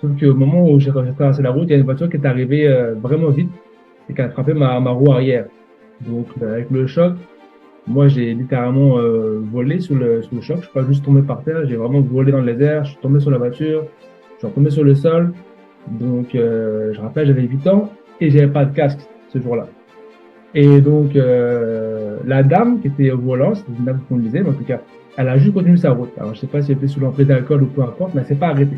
Sauf qu'au moment où j'ai traversé la route, il y a une voiture qui est arrivée vraiment vite et qui a frappé ma roue arrière. Donc, avec le choc, moi, j'ai littéralement volé sous le choc. Je suis pas juste tombé par terre, j'ai vraiment volé dans les airs. Je suis tombé sur la voiture, je suis retombé sur le sol. Donc, je rappelle, j'avais 8 ans et j'avais pas de casque ce jour-là. Et donc, la dame qui était au volant, c'était une dame qu'on disait, mais en tout cas, elle a juste continué sa route. Alors, je sais pas si elle était sous l'emprise d'alcool ou peu importe, mais elle s'est pas arrêtée.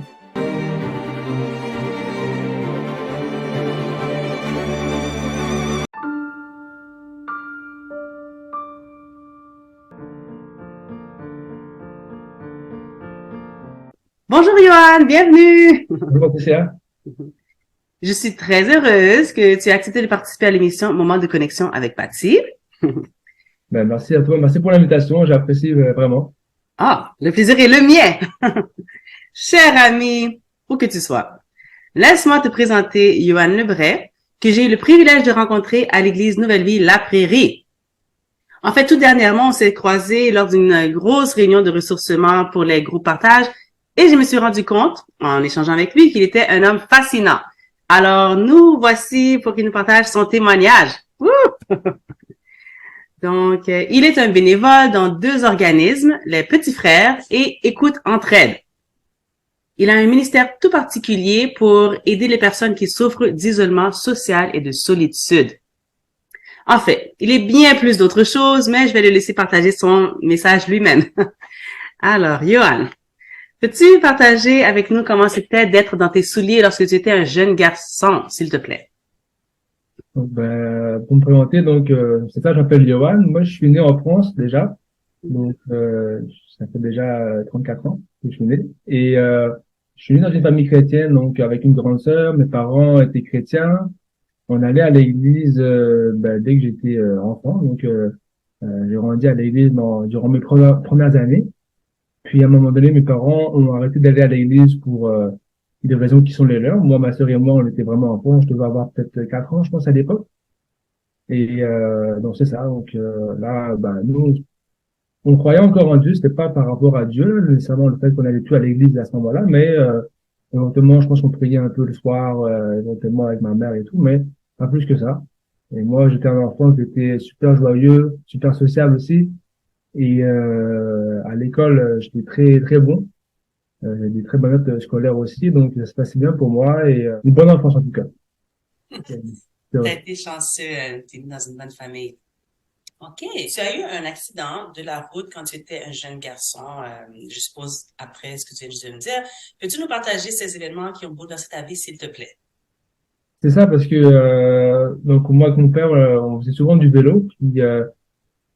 Bonjour Johan, bienvenue. Bonjour, TCA. Je suis très heureuse que tu aies accepté de participer à l'émission Moment de connexion avec Patty. Ben, merci à toi, merci pour l'invitation, j'apprécie vraiment. Ah, le plaisir est le mien. Cher ami, où que tu sois, laisse-moi te présenter Johan Lebray, que j'ai eu le privilège de rencontrer à l'église Nouvelle Vie La Prairie. En fait, tout dernièrement, on s'est croisés lors d'une grosse réunion de ressourcement pour les groupes partage et je me suis rendu compte, en échangeant avec lui, qu'il était un homme fascinant. Alors, nous voici pour qu'il nous partage son témoignage. Wouh! Donc, il est un bénévole dans 2 organismes, les Petits Frères et Écoute Entraide. Il a un ministère tout particulier pour aider les personnes qui souffrent d'isolement social et de solitude. En fait, il est bien plus d'autres choses, mais je vais le laisser partager son message lui-même. Alors, Johan, peux-tu partager avec nous comment c'était d'être dans tes souliers lorsque tu étais un jeune garçon, s'il te plaît? Donc, ben, pour me présenter, donc, c'est ça, je m'appelle Johan. Moi, je suis né en France déjà. Donc, ça fait déjà 34 ans que je suis né. Et je suis né dans une famille chrétienne, donc avec une grande sœur. Mes parents étaient chrétiens. On allait à l'église ben, dès que j'étais enfant. Donc, j'ai grandi à l'église durant mes premières années. Puis, à un moment donné, mes parents ont arrêté d'aller à l'église pour des raisons qui sont les leurs. Moi, ma sœur et moi, on était vraiment enfants. Je devais avoir peut-être 4 ans, je pense, à l'époque. Et donc, c'est ça. Donc, là, ben, nous, on croyait encore en Dieu, c'était pas par rapport à Dieu, nécessairement le fait qu'on allait plus à l'église à ce moment-là, mais éventuellement, je pense qu'on priait un peu le soir, éventuellement avec ma mère et tout, mais pas plus que ça. Et moi, j'étais un enfant qui était super joyeux, super sociable aussi, et à l'école, j'étais très très bon, j'ai des très bonnes notes scolaires aussi, donc ça se passait bien pour moi et une bonne enfance en tout cas. T'as été chanceux, t'es né dans une bonne famille. OK. Tu as eu un accident de la route quand tu étais un jeune garçon, je suppose, après ce que tu viens de me dire. Peux-tu nous partager ces événements qui ont bouleversé ta vie, s'il te plaît? C'est ça parce que donc moi avec mon père, on faisait souvent du vélo, puis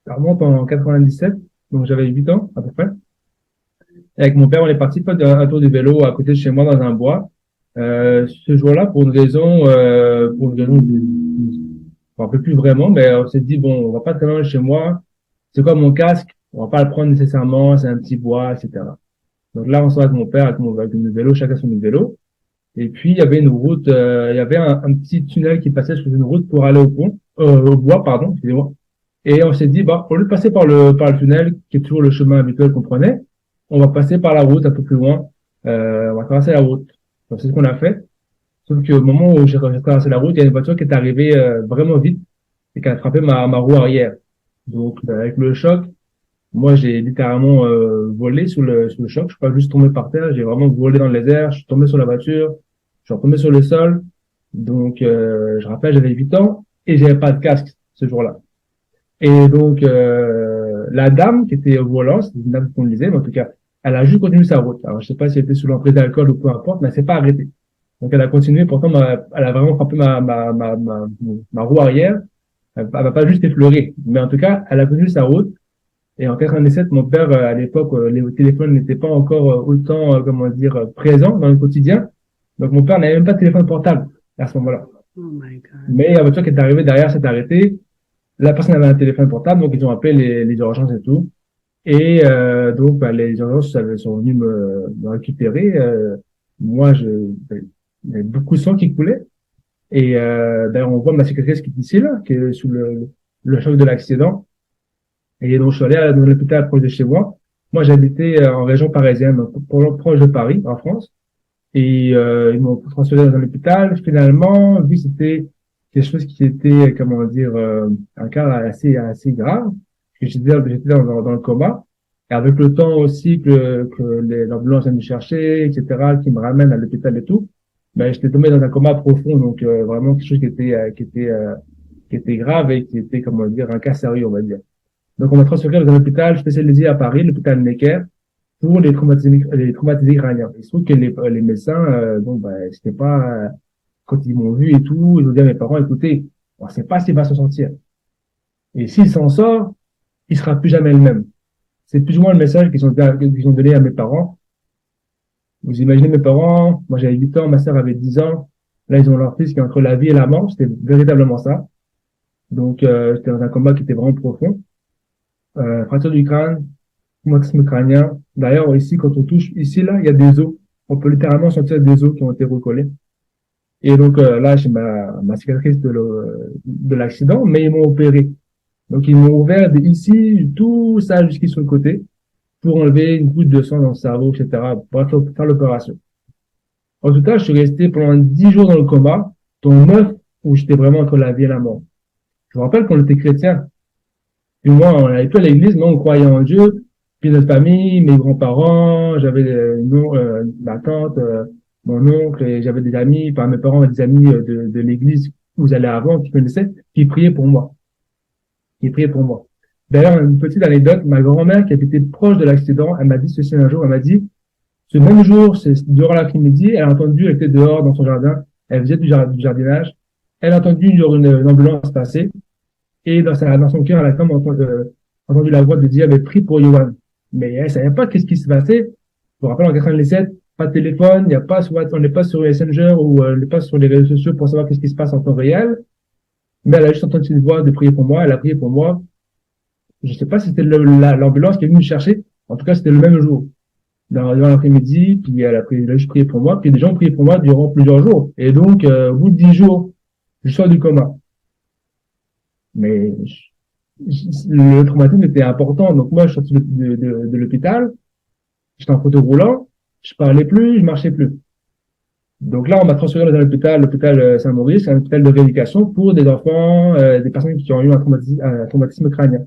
ça remonte en 97, donc j'avais 8 ans à peu près. Et avec mon père, on est parti faire un tour du vélo à côté de chez moi dans un bois. Ce jour-là, pour une raison, je me rappelle plus vraiment, mais on s'est dit bon, on va pas très loin de chez moi. C'est quoi mon casque? On va pas le prendre nécessairement, c'est un petit bois, etc. Donc là, on sort avec mon père, avec mon vélo, chacun son vélo. Et puis il y avait une route, il y avait un petit tunnel qui passait sur une route pour aller au pont, au bois, pardon, excusez-moi. Et on s'est dit, bah, au lieu de passer par le tunnel, qui est toujours le chemin habituel qu'on prenait, on va passer par la route un peu plus loin. On va traverser la route. Donc, c'est ce qu'on a fait. Sauf qu'au moment où j'ai traversé la route, il y a une voiture qui est arrivée vraiment vite et qui a frappé ma roue arrière. Donc, avec le choc, moi, j'ai littéralement volé sous le choc. Je suis pas juste tombé par terre, j'ai vraiment volé dans les airs. Je suis tombé sur la voiture, je suis retombé sur le sol. Donc, je rappelle, j'avais 8 ans et j'avais pas de casque ce jour-là. Et donc, la dame qui était au volant, c'est une dame qu'on disait, mais en tout cas, elle a juste continué sa route. Alors, je sais pas si elle était sous l'emprise d'alcool ou peu importe, mais elle s'est pas arrêtée. Donc, elle a continué. Pourtant, elle a vraiment frappé ma roue arrière. Elle va pas juste effleurer. Mais en tout cas, elle a continué sa route. Et en 97, mon père, à l'époque, les téléphones n'étaient pas encore autant, comment dire, présents dans le quotidien. Donc, mon père n'avait même pas de téléphone portable à ce moment-là. Oh my God. Mais la voiture qui est arrivée derrière s'est arrêtée. La personne avait un téléphone portable, donc ils ont appelé les urgences et tout. Et donc, bah, les urgences sont venus me récupérer. Moi, il y avait beaucoup de sang qui coulait. Et ben, on voit ma cicatrice qui est ici, là, qui est sous le choc de l'accident. Et donc, je suis allé dans l'hôpital proche de chez moi. Moi, j'habitais en région parisienne, donc proche de Paris, en France. Et ils m'ont transféré dans l'hôpital. Finalement, vu que c'était quelque chose qui était, comment dire, un cas assez grave, que j'étais dans le coma. Et avec le temps aussi que l'ambulance vient me chercher, etc., qui me ramène à l'hôpital et tout, ben j'étais tombé dans un coma profond, donc vraiment quelque chose qui était grave et qui était, comment dire, un cas sérieux, on va dire. Donc on m'a transféré dans un hôpital spécialisé à Paris, l'hôpital Necker, pour les traumatisés crâniens. Il se trouve que les médecins, bon, ben, c'était pas, quand ils m'ont vu et tout, ils ont dit à mes parents, écoutez, on sait pas s'il va s'en sortir. Et s'il s'en sort, il sera plus jamais le même. C'est plus ou moins le message qu'ils ont donné à mes parents. Vous imaginez mes parents, moi j'avais 8 ans, ma sœur avait 10 ans. Là, ils ont leur fils qui est entre la vie et la mort. C'était véritablement ça. Donc, j'étais dans un combat qui était vraiment profond. Fracture du crâne, traumatisme crânien. D'ailleurs, ici, quand on touche, ici, là, il y a des os. On peut littéralement sentir des os qui ont été recollés. Et donc, là, j'ai ma cicatrice de l'accident, mais ils m'ont opéré. Donc, ils m'ont ouvert ici, tout ça jusqu'ici sur le côté, pour enlever une goutte de sang dans le cerveau, etc., pour faire l'opération. En tout cas, je suis resté pendant 10 jours dans le coma, dont 9 où j'étais vraiment entre la vie et la mort. Je me rappelle qu'on était chrétiens. Puis moi, on n'allait plus à l'église, mais on croyait en Dieu. Puis notre famille, mes grands-parents, j'avais ma tante, mon oncle, et j'avais des amis, enfin mes parents avaient des amis de l'église où j'allais avant, qui connaissaient, qui priaient pour moi. Qui priaient pour moi. D'ailleurs, une petite anecdote, ma grand-mère qui habitait proche de l'accident, elle m'a dit ceci un jour, elle m'a dit, ce même jour, c'est durant l'après-midi, elle a entendu, elle était dehors dans son jardin, elle faisait du jardinage, elle a entendu une ambulance passer, et dans son cœur, elle a comme entendu la voix de Dieu, elle avait prié pour Yohan. Mais elle savait pas qu'est-ce qui se passait. Je me rappelle en 97, pas de téléphone, il y a pas, on n'est pas sur Messenger ou on n'est pas sur les réseaux sociaux pour savoir qu'est-ce qui se passe en temps réel. Mais elle a juste entendu une voix de prier pour moi, elle a prié pour moi. Je sais pas si c'était l'ambulance qui est venue me chercher. En tout cas, c'était le même jour. Dans l'après-midi, puis elle a juste prié pour moi, puis des gens ont prié pour moi durant plusieurs jours. Et donc, au bout de 10 jours, je sors du coma. Mais le traumatisme était important. Donc moi, je suis sorti de l'hôpital, j'étais en fauteuil roulant, je parlais plus, je marchais plus. Donc là, on m'a transféré dans l'hôpital Saint-Maurice, un hôpital de rééducation pour des enfants, des personnes qui ont eu un traumatisme crânien.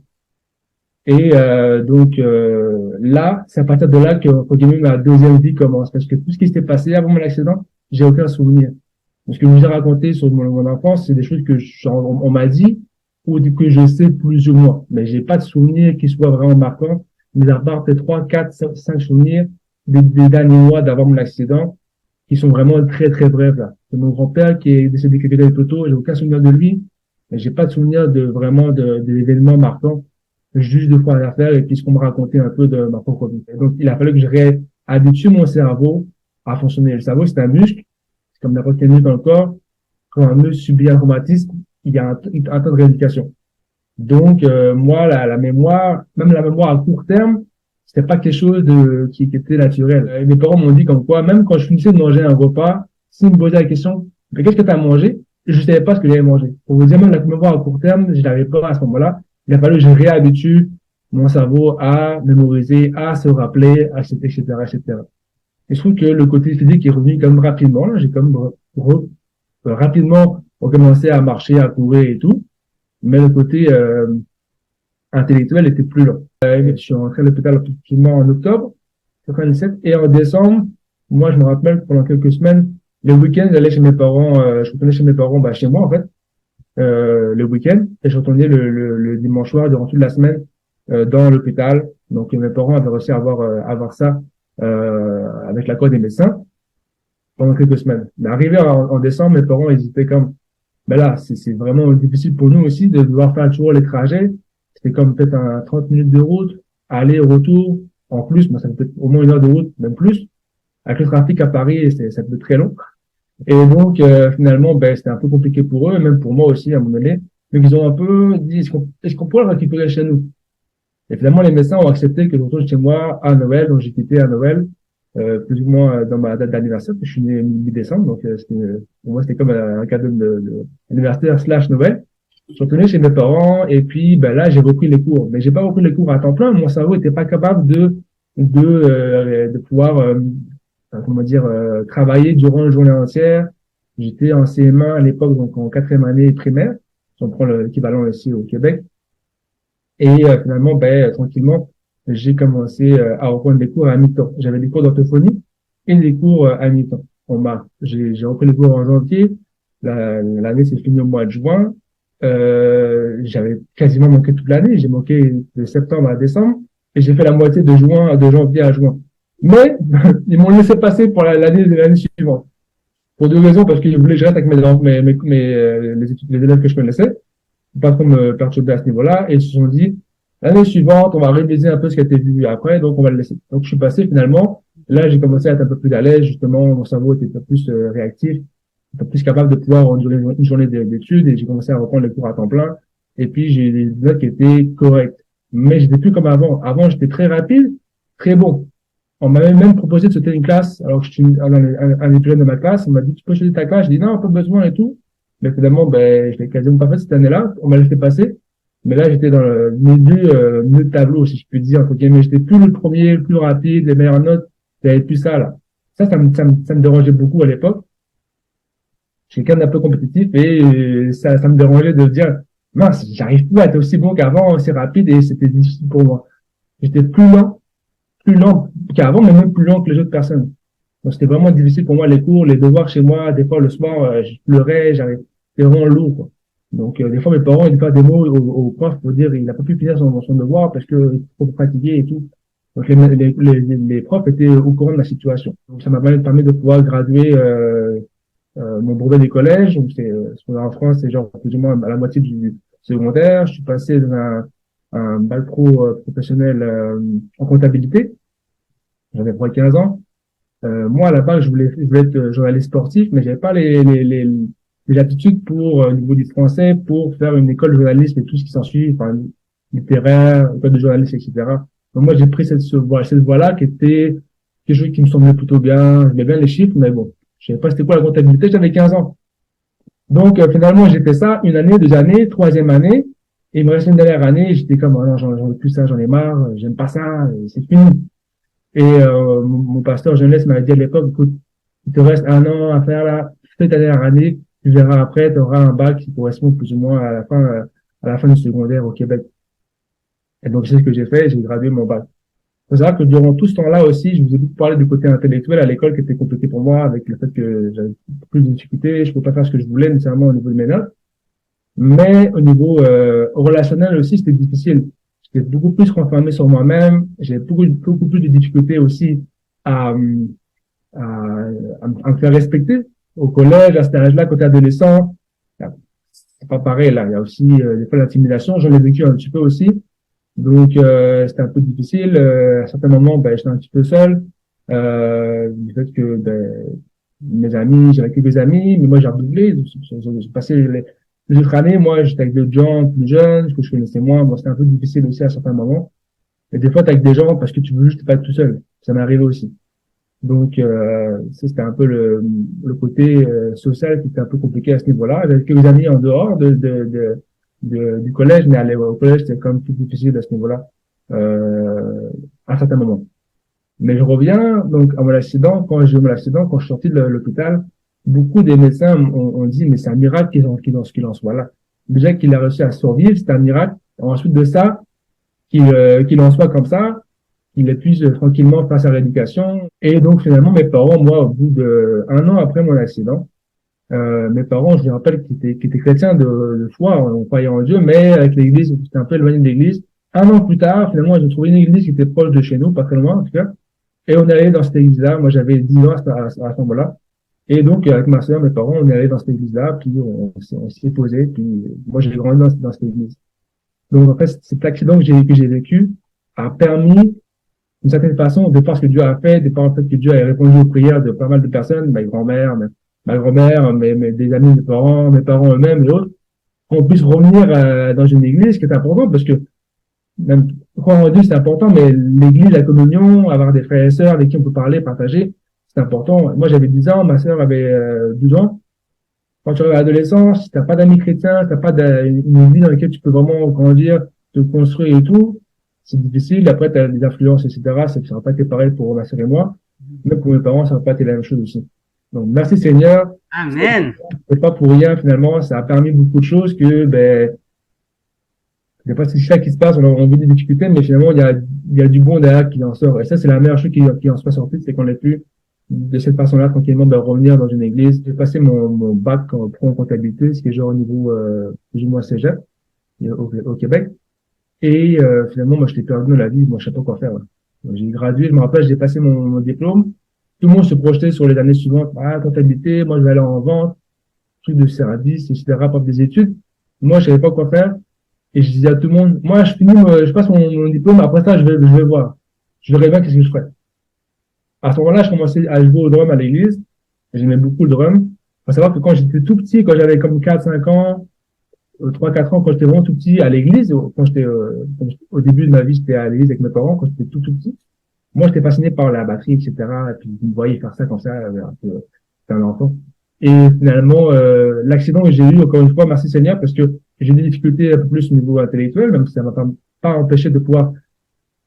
Et donc là, c'est à partir de là que entre guillemets ma deuxième vie commence, parce que tout ce qui s'était passé avant mon accident, j'ai aucun souvenir. Ce que je vous ai raconté sur mon enfance, c'est des choses que on m'a dit ou que je sais plus ou moins, mais j'ai pas de souvenirs qui soient vraiment marquants, mais à part peut-être 3, 4, 5 souvenirs des derniers mois d'avant mon accident, qui sont vraiment très très brefs là. C'est mon grand-père qui est décédé quelques années plus tôt, j'ai aucun souvenir de lui, mais j'ai pas de souvenir de l'événement marquant, juste de fois à l'affaire et puis ce qu'on me racontait un peu de ma propre vie. Et donc il a fallu que je réhabitue mon cerveau à fonctionner. Le cerveau, c'est un muscle, c'est comme n'importe quel muscle dans le corps. Quand un muscle subit un traumatisme, il y a un temps de rééducation. Donc moi, la mémoire, même la mémoire à court terme, c'était pas quelque chose qui était naturel. Mes parents m'ont dit comme quoi, même quand je finissais de manger un repas, s'ils me posaient la question, mais qu'est-ce que tu as mangé? Je savais pas ce que j'avais mangé. Pour vous dire, même la mémoire à court terme, je l'avais pas à ce moment-là. Il a fallu que je réhabitue mon cerveau à mémoriser, à se rappeler, etc., etc. Et je trouve que le côté physique est revenu comme rapidement. J'ai comme rapidement recommencé à marcher, à courir et tout. Mais le côté intellectuel était plus lent. Je suis rentré à l'hôpital effectivement en octobre 97 et en décembre, moi je me rappelle pendant quelques semaines, les week-ends j'allais chez mes parents, je retournais chez mes parents, chez moi en fait, le week-end et je retournais le dimanche soir durant toute la semaine dans l'hôpital. Donc mes parents avaient réussi à avoir ça avec l'accord des médecins pendant quelques semaines. Mais arrivé en décembre, mes parents ils étaient comme là c'est vraiment difficile pour nous aussi de devoir faire toujours les trajets. C'était comme peut-être 30 minutes de route, aller, retour, en plus, ça peut être au moins 1 heure de route, même plus. Avec le trafic à Paris, ça peut être très long. Et donc, finalement, c'était un peu compliqué pour eux, et même pour moi aussi, à un moment donné. Donc, ils ont un peu dit, est-ce qu'on pourrait le récupérer chez nous? Et finalement, les médecins ont accepté que je retourne chez moi à Noël, donc j'ai quitté à Noël, plus ou moins dans ma date d'anniversaire, parce que je suis né mi-décembre, donc pour moi, c'était comme un cadeau d'anniversaire / Noël. Je suis retourné chez mes parents et puis là j'ai repris les cours, mais j'ai pas repris les cours à temps plein. Mon cerveau était pas capable de pouvoir comment dire, travailler durant une journée entière. J'étais en CM1 à l'époque, donc en quatrième année primaire, si on prend l'équivalent ici au Québec. Et finalement, tranquillement, j'ai commencé à reprendre des cours à mi-temps. J'avais des cours d'orthophonie et des cours à mi-temps. J'ai repris les cours en janvier. L'année s'est finie au mois de juin. J'avais quasiment manqué toute l'année. J'ai manqué de septembre à décembre et j'ai fait la moitié de janvier à juin. Mais ils m'ont laissé passer pour l'année suivante. Pour deux raisons, parce qu'ils voulaient que je reste avec les élèves que je connaissais, pas trop me perturber à ce niveau-là, et ils se sont dit, l'année suivante, on va réviser un peu ce qui a été vu après, donc on va le laisser. Donc je suis passé finalement, là j'ai commencé à être un peu plus à l'aise, justement, mon cerveau était un peu plus réactif, un peu plus capable de pouvoir endurer une journée d'études, et j'ai commencé à reprendre les cours à temps plein, et puis j'ai des notes qui étaient correctes. Mais j'étais plus comme avant. Avant, j'étais très rapide, très bon. On m'avait même proposé de sauter une classe, alors que je suis un des plus jeunes de ma classe. On m'a dit, tu peux choisir ta classe. Je dis, non, pas besoin et tout. Mais finalement, je l'ai quasiment pas fait cette année-là. On m'a laissé passer. Mais là, j'étais dans le milieu de tableau, si je puis dire, entre guillemets. J'étais plus le premier, le plus rapide, les meilleures notes. J'avais plus ça, là. Ça me dérangeait beaucoup à l'époque. J'étais quelqu'un d'un peu compétitif et ça me dérangeait de dire, mince, j'arrive plus à être aussi bon qu'avant, aussi rapide et c'était difficile pour moi. J'étais plus lent qu'avant, mais même plus lent que les autres personnes. Donc, c'était vraiment difficile pour moi, les cours, les devoirs chez moi. Des fois, le soir, je pleurais, c'était vraiment lourd, quoi. Donc, des fois, mes parents, ils disaient des mots au prof pour dire, il n'a pas pu finir son devoir parce que il est trop fatigué et tout. Donc, les profs étaient au courant de la situation. Donc, ça m'a permis de pouvoir graduer, mon brevet des collèges. Donc, en France, c'est genre plus ou moins à la moitié du secondaire. Je suis passé dans un bac pro professionnel en comptabilité. J'avais pour 15 ans. Moi, à la base, je voulais être journaliste sportif, mais j'avais pas les aptitudes pour, au niveau du français, pour faire une école de journalisme et tout ce qui s'ensuit, enfin, littéraire, école de journalisme, etc. Donc, moi, j'ai pris cette voie-là qui était quelque chose qui me semblait plutôt bien. J'aimais bien les chiffres, mais bon, je savais pas c'était quoi la comptabilité, j'avais 15 ans. Donc, finalement, j'ai fait ça une année, deux années, troisième année. Et il me restait une dernière année, j'étais comme, oh non, j'en ai plus ça, j'en ai marre, j'aime pas ça, c'est fini. Et mon pasteur jeunesse m'avait dit à l'époque, écoute, il te reste un an à faire là, fais ta dernière année, tu verras après, tu auras un bac qui correspond plus ou moins à la fin du secondaire au Québec. Et donc, c'est ce que j'ai fait, j'ai gradué mon bac. Il faut savoir que durant tout ce temps-là aussi, je vous ai beaucoup parlé du côté intellectuel à l'école qui était compliqué pour moi, avec le fait que j'avais plus de difficultés, je ne pouvais pas faire ce que je voulais nécessairement au niveau de mes notes. Mais au niveau relationnel aussi, c'était difficile. J'étais beaucoup plus renfermé sur moi-même. J'avais beaucoup plus de difficultés aussi à, à me faire respecter au collège, à cet âge-là, côté adolescent. C'est pas pareil là. Il y a aussi des fois l'intimidation. J'en ai vécu un petit peu aussi. Donc c'était un peu difficile. À certains moments, j'étais un petit peu seul. Du fait que mes amis, j'avais quelques amis, mais moi j'ai redoublé. J'ai passé les autres années, moi, j'étais avec des gens plus jeunes, que je connaissais moins. Bon, c'était un peu difficile aussi à certains moments. Et des fois, t'es avec des gens parce que tu veux juste pas être tout seul. Ça m'est arrivé aussi. Donc, ça, c'était un peu le côté social qui était un peu compliqué à ce niveau-là. J'avais quelques amis en dehors du collège, mais aller au collège, c'était quand même plus difficile à ce niveau-là, à certains moments. Mais je reviens, donc, à mon accident. Quand j'ai eu mon accident, quand je suis sorti de l'hôpital, beaucoup des médecins ont dit, mais c'est un miracle qu'il en soit là. Déjà qu'il a réussi à survivre, c'est un miracle. Ensuite de ça, qu'il en soit comme ça, qu'il puisse tranquillement faire sa rééducation. Et donc, finalement, mes parents, moi, au bout de un an après mon accident, mes parents, je les rappelle qu'ils étaient chrétiens de foi, on croyait en Dieu, mais avec l'église, c'était un peu éloigné de l'église. Un an plus tard, finalement, ils ont trouvé une église qui était proche de chez nous, pas très loin, en tout cas. Et on est allé dans cette église-là. Moi, j'avais 10 ans à ce moment-là. Et donc, avec ma sœur, mes parents, on est allé dans cette église-là, puis on s'est posé, puis moi, j'ai grandi dans cette église. Donc, en fait, cet accident que j'ai vécu a permis, d'une certaine façon, de par ce que Dieu a fait, de par le fait que Dieu a répondu aux prières de pas mal de personnes, ma grand-mère, des amis mes parents eux-mêmes et autres, qu'on puisse revenir dans une église qui est importante, parce que même croire en Dieu, c'est important, mais l'église, la communion, avoir des frères et sœurs avec qui on peut parler, partager, c'est important. Moi, j'avais 10 ans, ma sœur avait 12 ans. Quand tu arrives à l'adolescence, si t'as pas d'amis chrétiens, si t'as pas une vie dans laquelle tu peux vraiment grandir, te construire et tout, c'est difficile. Après, t'as des influences, etc. Ça ne sera pas été pareil pour ma sœur et moi. Même pour mes parents, ça n'a pas été la même chose aussi. Donc, merci Seigneur. Amen. C'est pas pour rien, finalement. Ça a permis beaucoup de choses que, ben, il n'y a pas de ça qui se passe, on a envie de discuter, mais finalement, il y a du bon derrière qui en sort. Et ça, c'est la meilleure chose qui en soit sortie, c'est qu'on ait pu, de cette façon-là, tranquillement, de revenir dans une église. J'ai passé mon bac en pro en comptabilité, ce qui est genre au niveau, plus ou moins cégep, au Québec. Et, finalement, moi, j'étais perdu dans la vie, moi, je sais pas quoi faire, là. Donc, j'ai gradué, je me rappelle, j'ai passé mon diplôme. Tout le monde se projetait sur les années suivantes. Ah, comptabilité, moi, je vais aller en vente, truc de service, etc., pour des études. Moi, je savais pas quoi faire. Et je disais à tout le monde, moi, je passe mon diplôme, après ça, je vais voir. Je verrai bien qu'est-ce que je ferai. À ce moment-là, je commençais à jouer au drum à l'église. J'aimais beaucoup le drum. Faut savoir que quand j'étais tout petit, quand j'avais comme 4, 5 ans, 3, 4 ans, quand j'étais vraiment tout petit à l'église, au début de ma vie, j'étais à l'église avec mes parents, quand j'étais tout petit. Moi, j'étais fasciné par la batterie, etc. Et puis, vous me voyez faire ça comme ça, c'était un enfant. Et finalement, l'accident que j'ai eu, encore une fois, merci Seigneur, parce que j'ai des difficultés un peu plus au niveau intellectuel, même si ça m'a pas empêché de pouvoir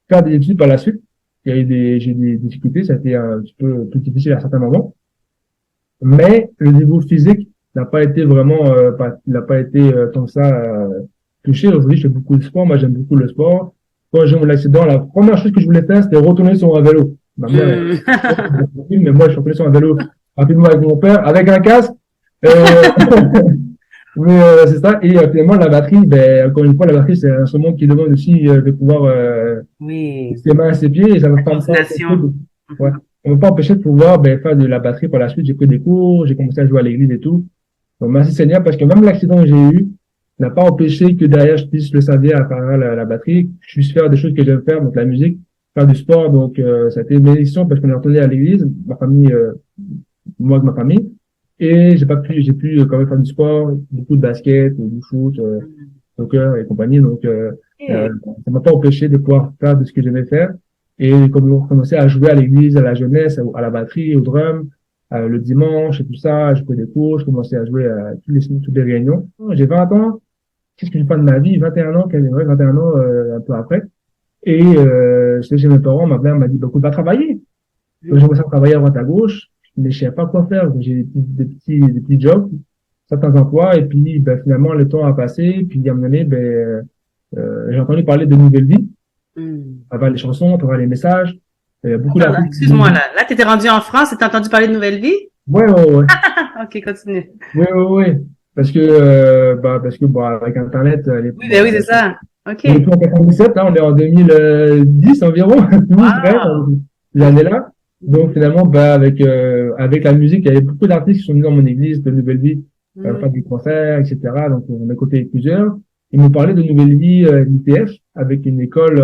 faire des études par la suite. J'ai des difficultés, ça a été un petit peu plus difficile à certains moments. Mais le niveau physique n'a pas été vraiment, n'a pas été tant que ça touché. Aujourd'hui, je fais beaucoup de sport. Moi, j'aime beaucoup le sport. Quand j'ai eu mon accident, la première chose que je voulais faire, c'était retourner sur un vélo. Ma mère, mais moi, je suis retourné sur un vélo rapidement avec mon père, avec un casque. Euh, mais c'est ça. Et finalement, la batterie, ben, encore une fois, la batterie, c'est un instrument qui demande aussi de pouvoir Oui. ses mains et ses pieds. Et ça ne va pas Coordination. ouais. On ne peut pas empêcher de pouvoir ben, faire de la batterie par la suite. J'ai pris des cours, j'ai commencé à jouer à l'église et tout. Donc, merci Seigneur, parce que même l'accident que j'ai eu n'a pas empêché que derrière, je puisse le servir à travers la batterie, que je puisse faire des choses que j'aime faire, donc la musique, faire du sport. Donc, ça a été une bénédiction parce qu'on est retourné à l'église, ma famille, moi avec ma famille. Et j'ai pu quand même faire du sport, beaucoup de basket, du foot, soccer et compagnie. Donc, Ok. ça m'a pas empêché de pouvoir faire de ce que j'aimais faire. Et comme on commençait à jouer à l'église, à la jeunesse, à la batterie, au drum, le dimanche et tout ça, je faisais des cours, je commençais à jouer à toutes les réunions. J'ai 20 ans. Qu'est-ce que je fais de ma vie? 21 ans, 21 ans, un peu après. Et, j'étais chez mes parents, ma mère m'a dit, bah, écoute, va travailler. Donc, j'ai commencé à travailler à droite à gauche, mais je savais pas quoi faire. Donc, j'ai des petits jobs, certains emplois, et puis, ben, finalement, le temps a passé, puis à un moment donné, ben, j'ai entendu parler de Nouvelle Vie, Hmm. à travers les chansons, à travers les messages, beaucoup Attends, là, d'artistes. excuse-moi, là. Là, t'étais rendu en France et t'as entendu parler de Nouvelle Vie? Ouais, ouais, ouais. Ah, ok, continue. Oui, oui, oui. Parce que, bon, avec Internet, Oui, ben oui, c'est ça. Ok. on est plus en 97, là, on est en 2010 environ, 2013, Wow. ces années-là. Donc, finalement, bah, avec la musique, il y avait beaucoup d'artistes qui sont venus dans mon église de Nouvelle Vie, Hmm. faire des concerts, etc. Donc, on a côté plusieurs. Ils m'ont parlé de Nouvelle Vie, l'ITF, avec une école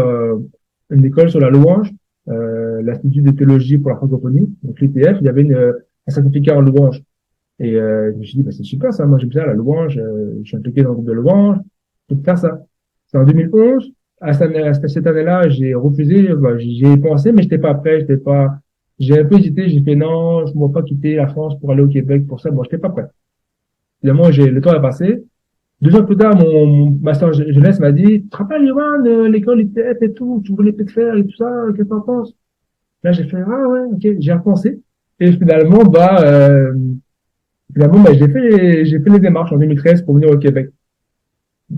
sur la louange, l'Institut de théologie pour la francophonie. Donc, l'ITF, il y avait un certificat en louange. Et je me suis dit, bah, c'est super ça, moi j'aime bien la louange, je suis impliqué dans le groupe de louange, je peux faire ça. C'est en 2011, à cette année-là, j'ai refusé, bah, j'y ai pensé, mais j'étais pas prêt, j'ai un peu hésité, j'ai fait non, je ne vais pas quitter la France pour aller au Québec pour ça, bon, j'étais pas prêt. Finalement, le temps a passé. 2 ans plus tard, mon master jeunesse m'a dit, tu te rappelles, Yohan, l'école ITF et tout, tu voulais peut-être faire et tout ça, qu'est-ce que t'en penses? Là, j'ai fait, ah ouais, ok, j'ai repensé. Et finalement, finalement, bah, j'ai fait les démarches en 2013 pour venir au Québec.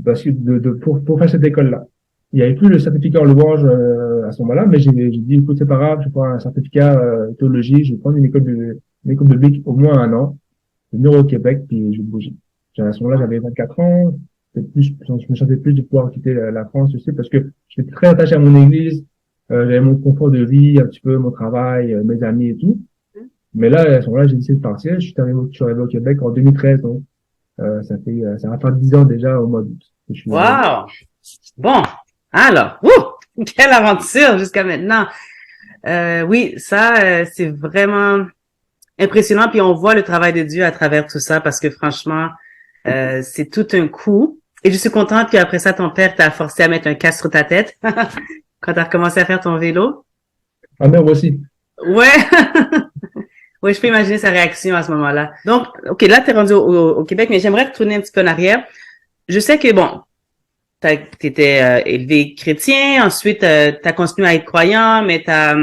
Parce que pour faire cette école-là. Il n'y avait plus le certificat en louange, à ce moment-là, mais j'ai dit, écoute, c'est pas grave, je vais prendre un certificat, théologie, je vais prendre une école de biblique au moins 1 an, venir au Québec, puis je vais bouger. À ce moment-là, j'avais 24 ans, je me sentais plus de pouvoir quitter la France aussi, parce que j'étais très attaché à mon église, j'avais mon confort de vie, un petit peu, mon travail, mes amis et tout. Mais là, à ce moment-là, j'ai décidé de partir. Je suis arrivé au Québec en 2013, donc ça va faire 10 ans déjà au mois d'août que je suis arrivé. Wow. Bon. Alors, quelle aventure jusqu'à maintenant. Oui, ça, c'est vraiment impressionnant. Puis on voit le travail de Dieu à travers tout ça parce que franchement, c'est tout un coup. Et je suis contente qu'après ça, ton père t'a forcé à mettre un casque sur ta tête quand t'as recommencé à faire ton vélo. Ma mère aussi. Ouais. Oui, je peux imaginer sa réaction à ce moment-là. Donc, OK, là, t'es rendu au Québec, mais j'aimerais retourner un petit peu en arrière. Je sais que, bon, t'étais élevé chrétien, ensuite t'as continué à être croyant, mais t'as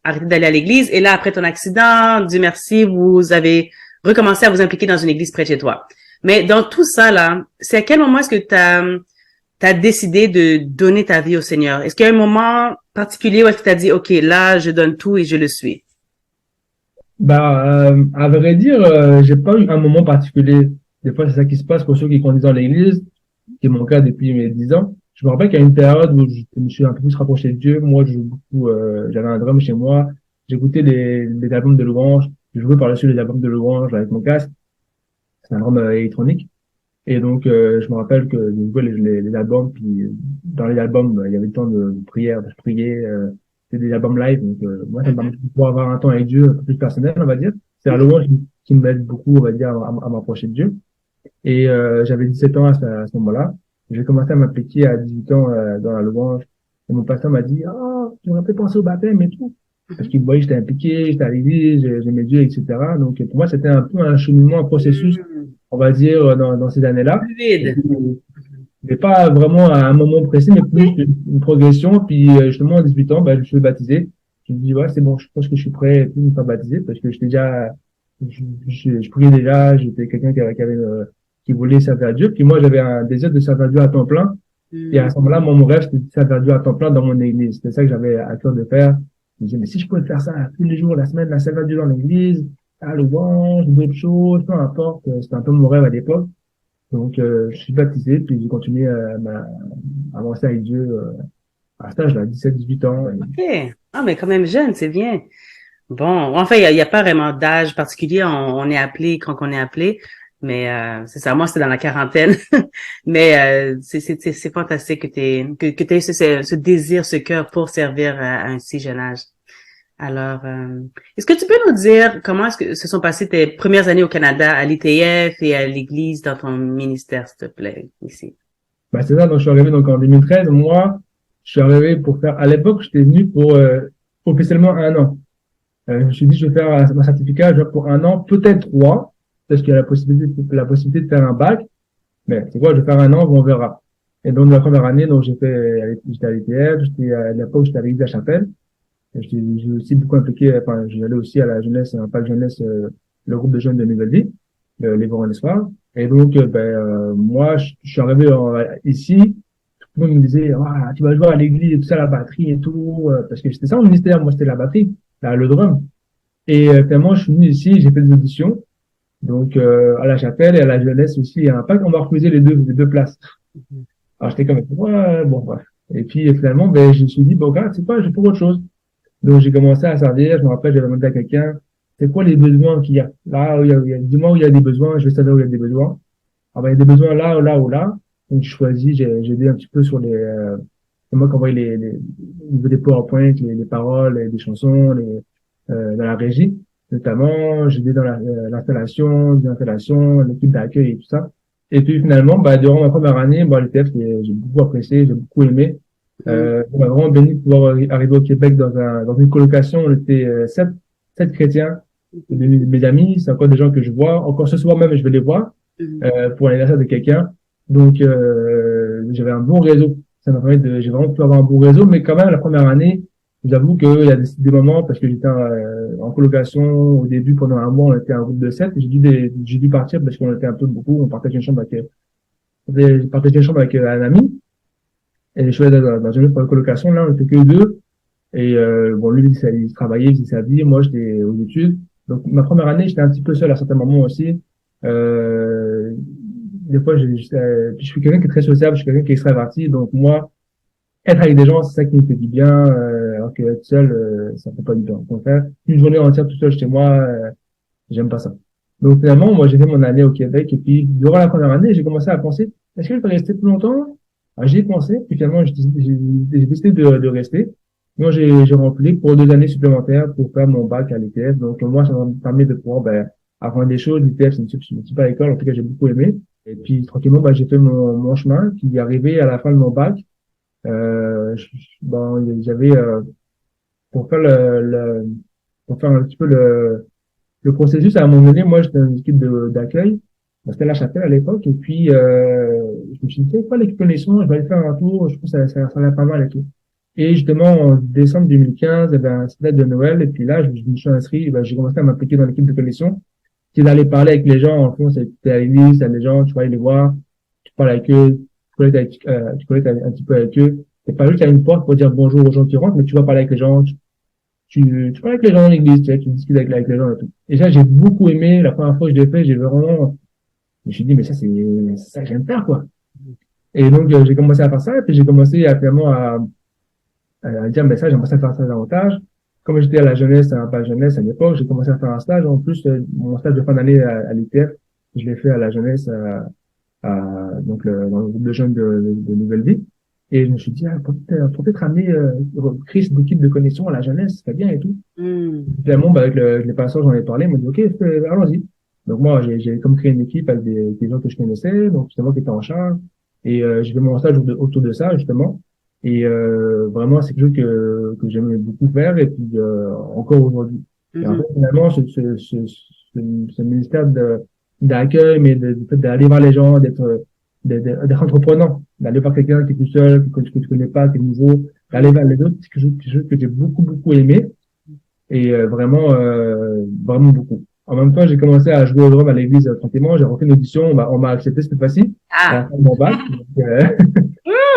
arrêté d'aller à l'église, et là après ton accident, Dieu merci, vous avez recommencé à vous impliquer dans une église près de chez toi. Mais dans tout ça là, c'est à quel moment est-ce que t'as décidé de donner ta vie au Seigneur? Est-ce qu'il y a un moment particulier où est-ce que t'as dit, ok, là je donne tout et je le suis? À vrai dire, j'ai pas eu un moment particulier. Des fois, c'est ça qui se passe pour ceux qui grandissent dans l'église, qui est mon cas depuis mes 10 ans. Je me rappelle qu'il y a une période où je me suis un peu plus rapproché de Dieu. Moi, je joue beaucoup, j'avais un drum chez moi. J'écoutais des albums de louanges. Je jouais par-dessus les albums de louanges avec mon casque. C'est un drum électronique. Et donc, je me rappelle que je jouais les albums, puis dans les albums, il y avait le temps de prière, de prier. C'était des albums live. Donc, moi, ça me permet de pouvoir avoir un temps avec Dieu un peu plus personnel, on va dire. C'est la louange qui m'aide beaucoup, on va dire, à m'approcher de Dieu. Et j'avais 17 ans à ce moment-là. J'ai commencé à m'impliquer à 18 ans dans la louange. Et mon pasteur m'a dit, ah, tu aurais pu penser au baptême et tout. Parce qu'il voyait que j'étais impliqué, j'étais à l'église, j'aimais Dieu, etc. Donc pour moi, c'était un peu un cheminement, un processus, on va dire, dans ces années-là. Fluide. Mais pas vraiment à un moment précis, mais plus une progression. Puis justement, à 18 ans, je me suis baptisé. Je me dis, ouais, c'est bon, je pense que je suis prêt pour me faire baptiser parce que j'étais déjà, je priais déjà, j'étais quelqu'un qui voulait servir à Dieu. Puis moi, j'avais un désir de servir à Dieu à temps plein. Et à ce moment-là, mon rêve, c'était de servir à Dieu à temps plein dans mon église. C'était ça que j'avais à cœur de faire. Je me disais, mais si je pouvais faire ça tous les jours, la semaine, la servir à Dieu dans l'église, à louange, d'autres choses, peu importe. C'était un peu mon rêve à l'époque. Donc, je suis baptisé, puis j'ai continué à avancer avec Dieu à cet âge-là, 17, 18 ans. OK. Ah, mais quand même jeune, c'est bien. Bon, enfin, il y a pas vraiment d'âge particulier. On est appelé quand on est appelé. Mais c'est ça, moi c'était dans la quarantaine. Mais c'est fantastique que t'aies ce désir, ce cœur pour servir à un si jeune âge. Alors, est-ce que tu peux nous dire comment est-ce que se sont passées tes premières années au Canada, à l'ITF et à l'Église dans ton ministère, s'il te plaît, ici? C'est ça, donc je suis arrivé donc en 2013. Moi, je suis arrivé pour faire, à l'époque, j'étais venu pour officiellement un an. Je me suis dit, je vais faire mon certificat genre pour un an, peut-être 3, parce qu'il y a la possibilité de faire un bac. Mais c'est quoi, je vais faire un an, on verra. Et donc, la première année, donc j'étais à l'ITF, à l'époque, j'étais à l'Église de la Chapelle. J'ai aussi beaucoup impliqué, enfin, j'allais aussi à la jeunesse, un pas jeunesse, le groupe de jeunes de Nouvelle Vie, les vendredis soirs. Et donc, moi, je suis arrivé ici, tout le monde me disait, ah, tu vas jouer à l'église et tout ça, la batterie et tout, parce que c'était ça mon ministère, moi, c'était la batterie, le drum. Et finalement, je suis venu ici, j'ai fait des auditions, donc à la chapelle et à la jeunesse aussi, il y a un pack, on m'a refusé les deux places. Alors j'étais comme, ouais, bon, bref. Et puis finalement, je me suis dit, bon, regarde, c'est pas, j'ai pour autre chose. Donc, j'ai commencé à servir. Je me rappelle, j'avais demandé à quelqu'un, c'est quoi les besoins qu'il y a? Là, où dis-moi où il y a des besoins, je vais savoir où il y a des besoins. Ah, il y a des besoins là, là ou là. Donc, je choisis, j'ai aidé un petit peu sur c'est moi qui envoie au niveau des PowerPoint, les paroles, des chansons, dans la régie. Notamment, j'ai aidé dans l'installation, l'équipe d'accueil et tout ça. Et puis, finalement, durant ma première année, à l'ETF, j'ai beaucoup apprécié, j'ai beaucoup aimé. On m'a vraiment béni de pouvoir arriver au Québec dans une colocation. On était sept chrétiens, mes amis. C'est encore des gens que je vois. Encore ce soir même, je vais les voir pour l'anniversaire de quelqu'un. Donc, j'avais un bon réseau. Ça m'a permis j'ai vraiment pu avoir un bon réseau. Mais quand même, la première année, j'avoue qu'il y a des moments parce que j'étais en colocation au début pendant un mois. On était un groupe de 7. J'ai dû partir parce qu'on était un peu beaucoup. On partageait une chambre avec un ami. Et je suis allé dans une autre colocation, là, on était que deux. Et lui, il travaillait, il faisait sa vie, moi, j'étais aux études. Donc, ma première année, j'étais un petit peu seul à certains moments aussi. Des fois, je suis quelqu'un qui est très sociable, je suis quelqu'un qui est extraverti. Donc, moi, être avec des gens, c'est ça qui me fait du bien. Alors que être seul, ça fait pas du bien. Au contraire, une journée entière tout seul chez moi, j'aime pas ça. Donc, finalement, moi, j'ai fait mon année au Québec. Et puis, durant la première année, j'ai commencé à penser, est-ce que je vais rester plus longtemps? J'y ai pensé, puis finalement, j'ai décidé de rester. Moi, j'ai rempli pour 2 années supplémentaires pour faire mon bac à l'ITF. Donc, moi, ça m'a permis de pouvoir, apprendre des choses. L'ITF, c'est une super école. En tout cas, j'ai beaucoup aimé. Et puis, tranquillement, j'ai fait mon chemin. Puis, arrivé à la fin de mon bac, j'avais, pour faire pour faire un petit peu le processus, à un moment donné, moi, j'étais dans une équipe d'accueil. C'était La Chapelle à l'époque. Et puis, je me suis dit, c'est quoi les connexions? Je vais aller faire un tour. Je trouve que ça a l'air pas mal et tout. Et justement, en décembre 2015, eh ben, c'était la date de Noël. Et puis là, je me suis inscrit. Eh ben, j'ai commencé à m'impliquer dans l'équipe de connexion. C'est d'aller parler avec les gens. En fond, c'était à l'église, t'as les gens, tu vas aller les voir. Tu parles avec eux. Tu connectes un petit peu avec eux. C'est pas juste à une porte pour dire bonjour aux gens qui rentrent, mais tu vas parler avec les gens. Tu parles avec les gens dans l'église, tu discutes avec les gens et tout. Et ça, j'ai beaucoup aimé. La première fois que je l'ai fait, j'ai vraiment, je me suis dit, mais ça, c'est ça que j'aime faire, quoi. Et donc, j'ai commencé à faire ça, et puis j'ai commencé à, finalement à dire, mais ça, j'aimerais ça faire ça davantage. Comme j'étais à la jeunesse, à la jeunesse à l'époque, j'ai commencé à faire un stage. En plus, mon stage de fin d'année à l'ITF, je l'ai fait à la jeunesse, donc dans le groupe de jeunes de Nouvelle Vie. Et je me suis dit, ah, faut peut-être amener créer cette équipe de connexion à la jeunesse, c'est bien et tout. Finalement, bah, avec les pasteurs, j'en ai parlé, ils m'ont dit, OK, allons-y. Donc moi, j'ai comme créé une équipe avec des gens que je connaissais, donc c'est moi qui étais en charge. Et j'ai fait mon stage autour de ça, justement. Et vraiment, c'est quelque chose que j'aimais beaucoup faire, et puis encore aujourd'hui. Et en fait, finalement, ce ministère d'accueil, mais du fait d'aller voir les gens, d'être entreprenant, d'aller voir quelqu'un qui est tout seul, que tu connais pas, qui est nouveau, d'aller vers les autres, c'est quelque chose que j'ai beaucoup aimé. Et vraiment beaucoup. En même temps, j'ai commencé à jouer au drum à l'église tranquillement. J'ai refait une audition, on m'a accepté cette fois-ci à la Ah. fin de mon bac.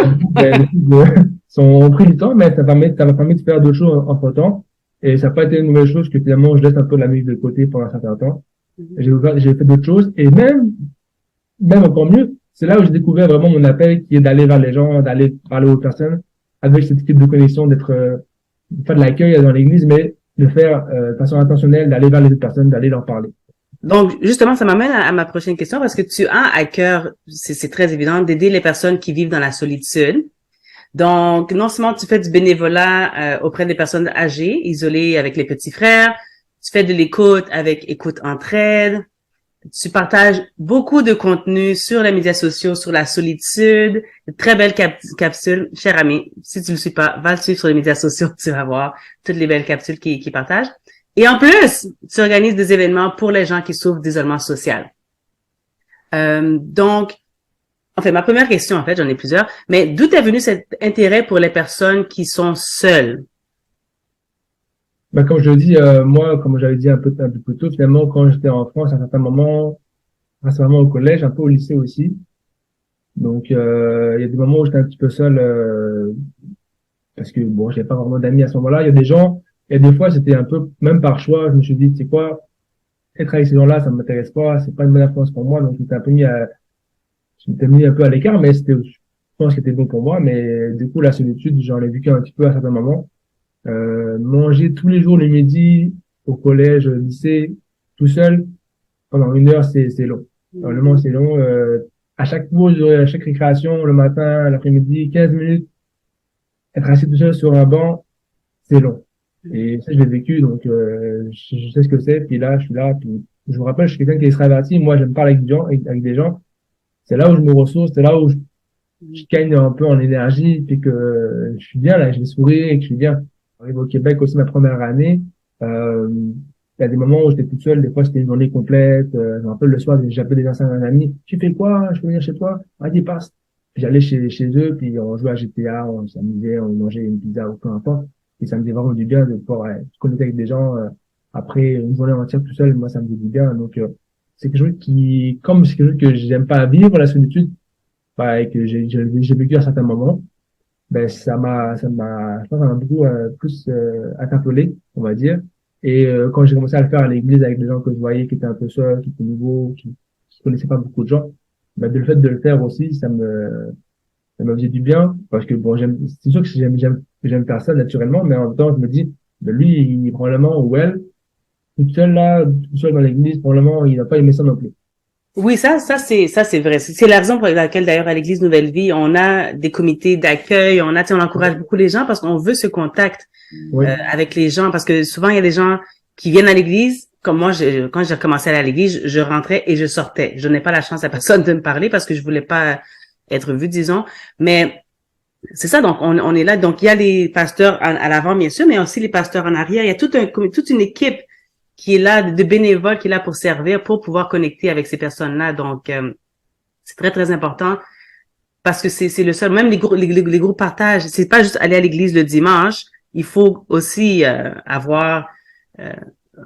Donc, les choses ont pris du temps, mais ça m'a permis de faire d'autres choses entre temps. Et ça n'a pas été une nouvelle chose que finalement je laisse un peu la musique de côté pendant un certain temps. J'ai fait d'autres choses et même encore mieux, c'est là où j'ai découvert vraiment mon appel qui est d'aller vers les gens, d'aller parler aux personnes avec ce type de connexion, de faire de l'accueil dans l'église, mais de faire de façon intentionnelle, d'aller vers les autres personnes, d'aller leur parler. Donc, justement, ça m'amène à ma prochaine question parce que tu as à cœur, c'est très évident, d'aider les personnes qui vivent dans la solitude. Donc, non seulement tu fais du bénévolat auprès des personnes âgées, isolées avec les petits frères, tu fais de l'écoute avec Écoute Entraide, tu partages beaucoup de contenu sur les médias sociaux, sur la solitude, de très belles capsules. Cher ami, si tu le suis pas, va le suivre sur les médias sociaux, tu vas voir toutes les belles capsules qu'il partage. Et en plus, tu organises des événements pour les gens qui souffrent d'isolement social. Donc, en fait, ma première question, en fait, j'en ai plusieurs, mais d'où est venu cet intérêt pour les personnes qui sont seules? Bah, comme je le dis, moi, comme j'avais dit un peu plus tôt, finalement, quand j'étais en France, à un certain moment, principalement au collège, un peu au lycée aussi. Donc, il y a des moments où j'étais un petit peu seul, parce que bon, j'avais pas vraiment d'amis à ce moment-là. Il y a des gens, et des fois, c'était un peu, même par choix, je me suis dit, tu sais quoi, être avec ces gens-là, ça me m'intéresse pas, c'est pas une bonne influence pour moi, donc je m'étais mis un peu à l'écart, mais je pense que c'était bon pour moi, mais du coup, la solitude, j'en ai vécu un petit peu à certains moments. Manger tous les jours le midi au collège, au lycée, tout seul, pendant 1 heure, c'est long. Normalement, c'est long. À chaque pause, à chaque récréation, le matin, l'après-midi, 15 minutes, être assis tout seul sur un banc, c'est long. Et ça, je l'ai vécu, donc je sais ce que c'est. Puis là, je suis là. Puis je vous rappelle, je suis quelqu'un qui est extraverti. Moi, j'aime parler avec des gens, avec des gens. C'est là où je me ressource, c'est là où je gagne un peu en énergie, puis que je suis bien là, je vais sourire et que je suis bien. J'arrive au Québec aussi ma première année. Il y a des moments où j'étais tout seul, des fois c'était une journée complète. Je me rappelle le soir, j'appelais des anciens amis. Tu fais quoi? Je peux venir chez toi? Vas-y, passe. Puis j'allais chez eux, puis on jouait à GTA, on s'amusait, on mangeait une pizza ou peu importe. Et ça me faisait vraiment du bien de pouvoir se connecter avec des gens. Après une journée entière tout seul, moi ça me fait du bien. Donc c'est quelque chose comme c'est quelque chose que j'aime pas vivre, la solitude, bah, et que j'ai vécu à certains moments, ben je pense que ça m'a beaucoup plus interpellé, on va dire. Et quand j'ai commencé à le faire à l'église avec des gens que je voyais qui étaient un peu seuls, qui étaient nouveaux, qui connaissaient pas beaucoup de gens, ben de le fait de le faire aussi, ça me faisait du bien parce que bon, c'est sûr que j'aime faire ça naturellement, mais en même temps je me dis, ben lui, probablement ou elle, tout seul là, tout seul dans l'église, probablement il n'a pas aimé ça non plus. Oui, ça, c'est vrai. C'est la raison pour laquelle, d'ailleurs, à l'Église Nouvelle Vie, on a des comités d'accueil, on encourage beaucoup les gens parce qu'on veut ce contact, Oui, avec les gens parce que souvent, il y a des gens qui viennent à l'église. Comme moi, quand j'ai commencé à aller à l'église, je rentrais et je sortais. Je n'ai pas la chance à personne de me parler parce que je voulais pas être vue, disons. Mais c'est ça, donc on est là. Donc, il y a les pasteurs à l'avant, bien sûr, mais aussi les pasteurs en arrière. Il y a toute une équipe qui est là, de bénévoles qui est là pour servir, pour pouvoir connecter avec ces personnes-là. Donc, c'est très, très important parce que c'est le seul, même les groupes partage, c'est pas juste aller à l'église le dimanche, il faut aussi avoir, euh,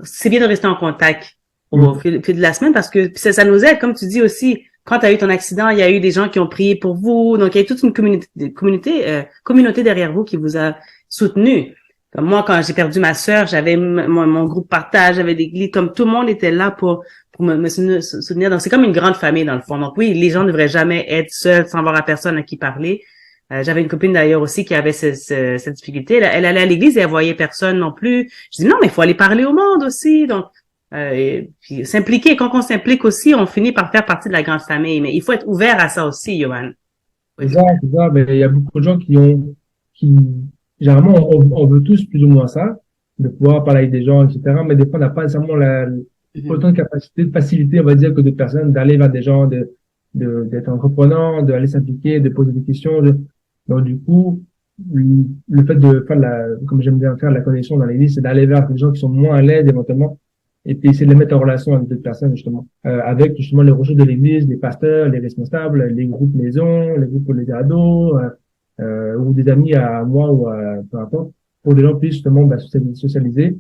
c'est bien de rester en contact au Mm. fil de la semaine parce que ça nous aide, comme tu dis aussi, quand tu as eu ton accident, il y a eu des gens qui ont prié pour vous, donc il y a eu toute une communauté derrière vous qui vous a soutenu. Comme moi, quand j'ai perdu ma sœur, j'avais mon groupe partage, j'avais des l'église, comme tout le monde était là pour me soutenir. Donc, c'est comme une grande famille, dans le fond. Donc, oui, les gens ne devraient jamais être seuls sans avoir à personne à qui parler. J'avais une copine, d'ailleurs, aussi, qui avait cette difficulté. Elle allait à l'église et elle voyait personne non plus. Je dis, non, mais il faut aller parler au monde aussi. Donc, et puis s'impliquer. Quand on s'implique aussi, on finit par faire partie de la grande famille. Mais il faut être ouvert à ça aussi, Johan. C'est ça, c'est ça. Mais il y a beaucoup de gens qui, généralement, on veut tous plus ou moins ça, de pouvoir parler avec des gens, etc. Mais des fois, on n'a pas nécessairement Mhm. autant de capacité, de facilité, on va dire, que de personnes d'aller vers des gens, d'être entreprenant, d'aller s'impliquer, de poser des questions. Donc, du coup, le le fait de faire comme j'aime bien faire la connexion dans l'église, c'est d'aller vers des gens qui sont moins à l'aise éventuellement, et puis essayer de les mettre en relation avec d'autres personnes, justement, avec justement les ressources de l'église, les pasteurs, les responsables, les groupes maison, les groupes pour les ados, ou des amis à moi ou à peu importe, pour que les gens puissent justement socialiser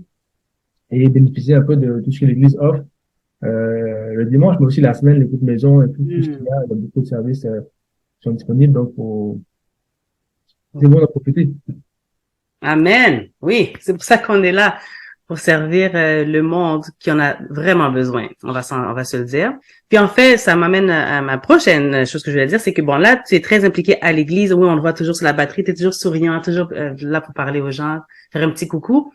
et bénéficier un peu de tout ce que l'église offre le dimanche, mais aussi la semaine, les groupes maison et tout ce qu'il y Mhm. a, il y a beaucoup de services qui sont disponibles, donc c'est bon d'en profiter. Amen. Oui, c'est pour ça qu'on est là, pour servir le monde qui en a vraiment besoin. On va se le dire. Puis en fait, ça m'amène à ma prochaine chose que je voulais dire, c'est que bon là, tu es très impliqué à l'église. Oui, on le voit toujours sur la batterie, tu es toujours souriant, toujours là pour parler aux gens, faire un petit coucou.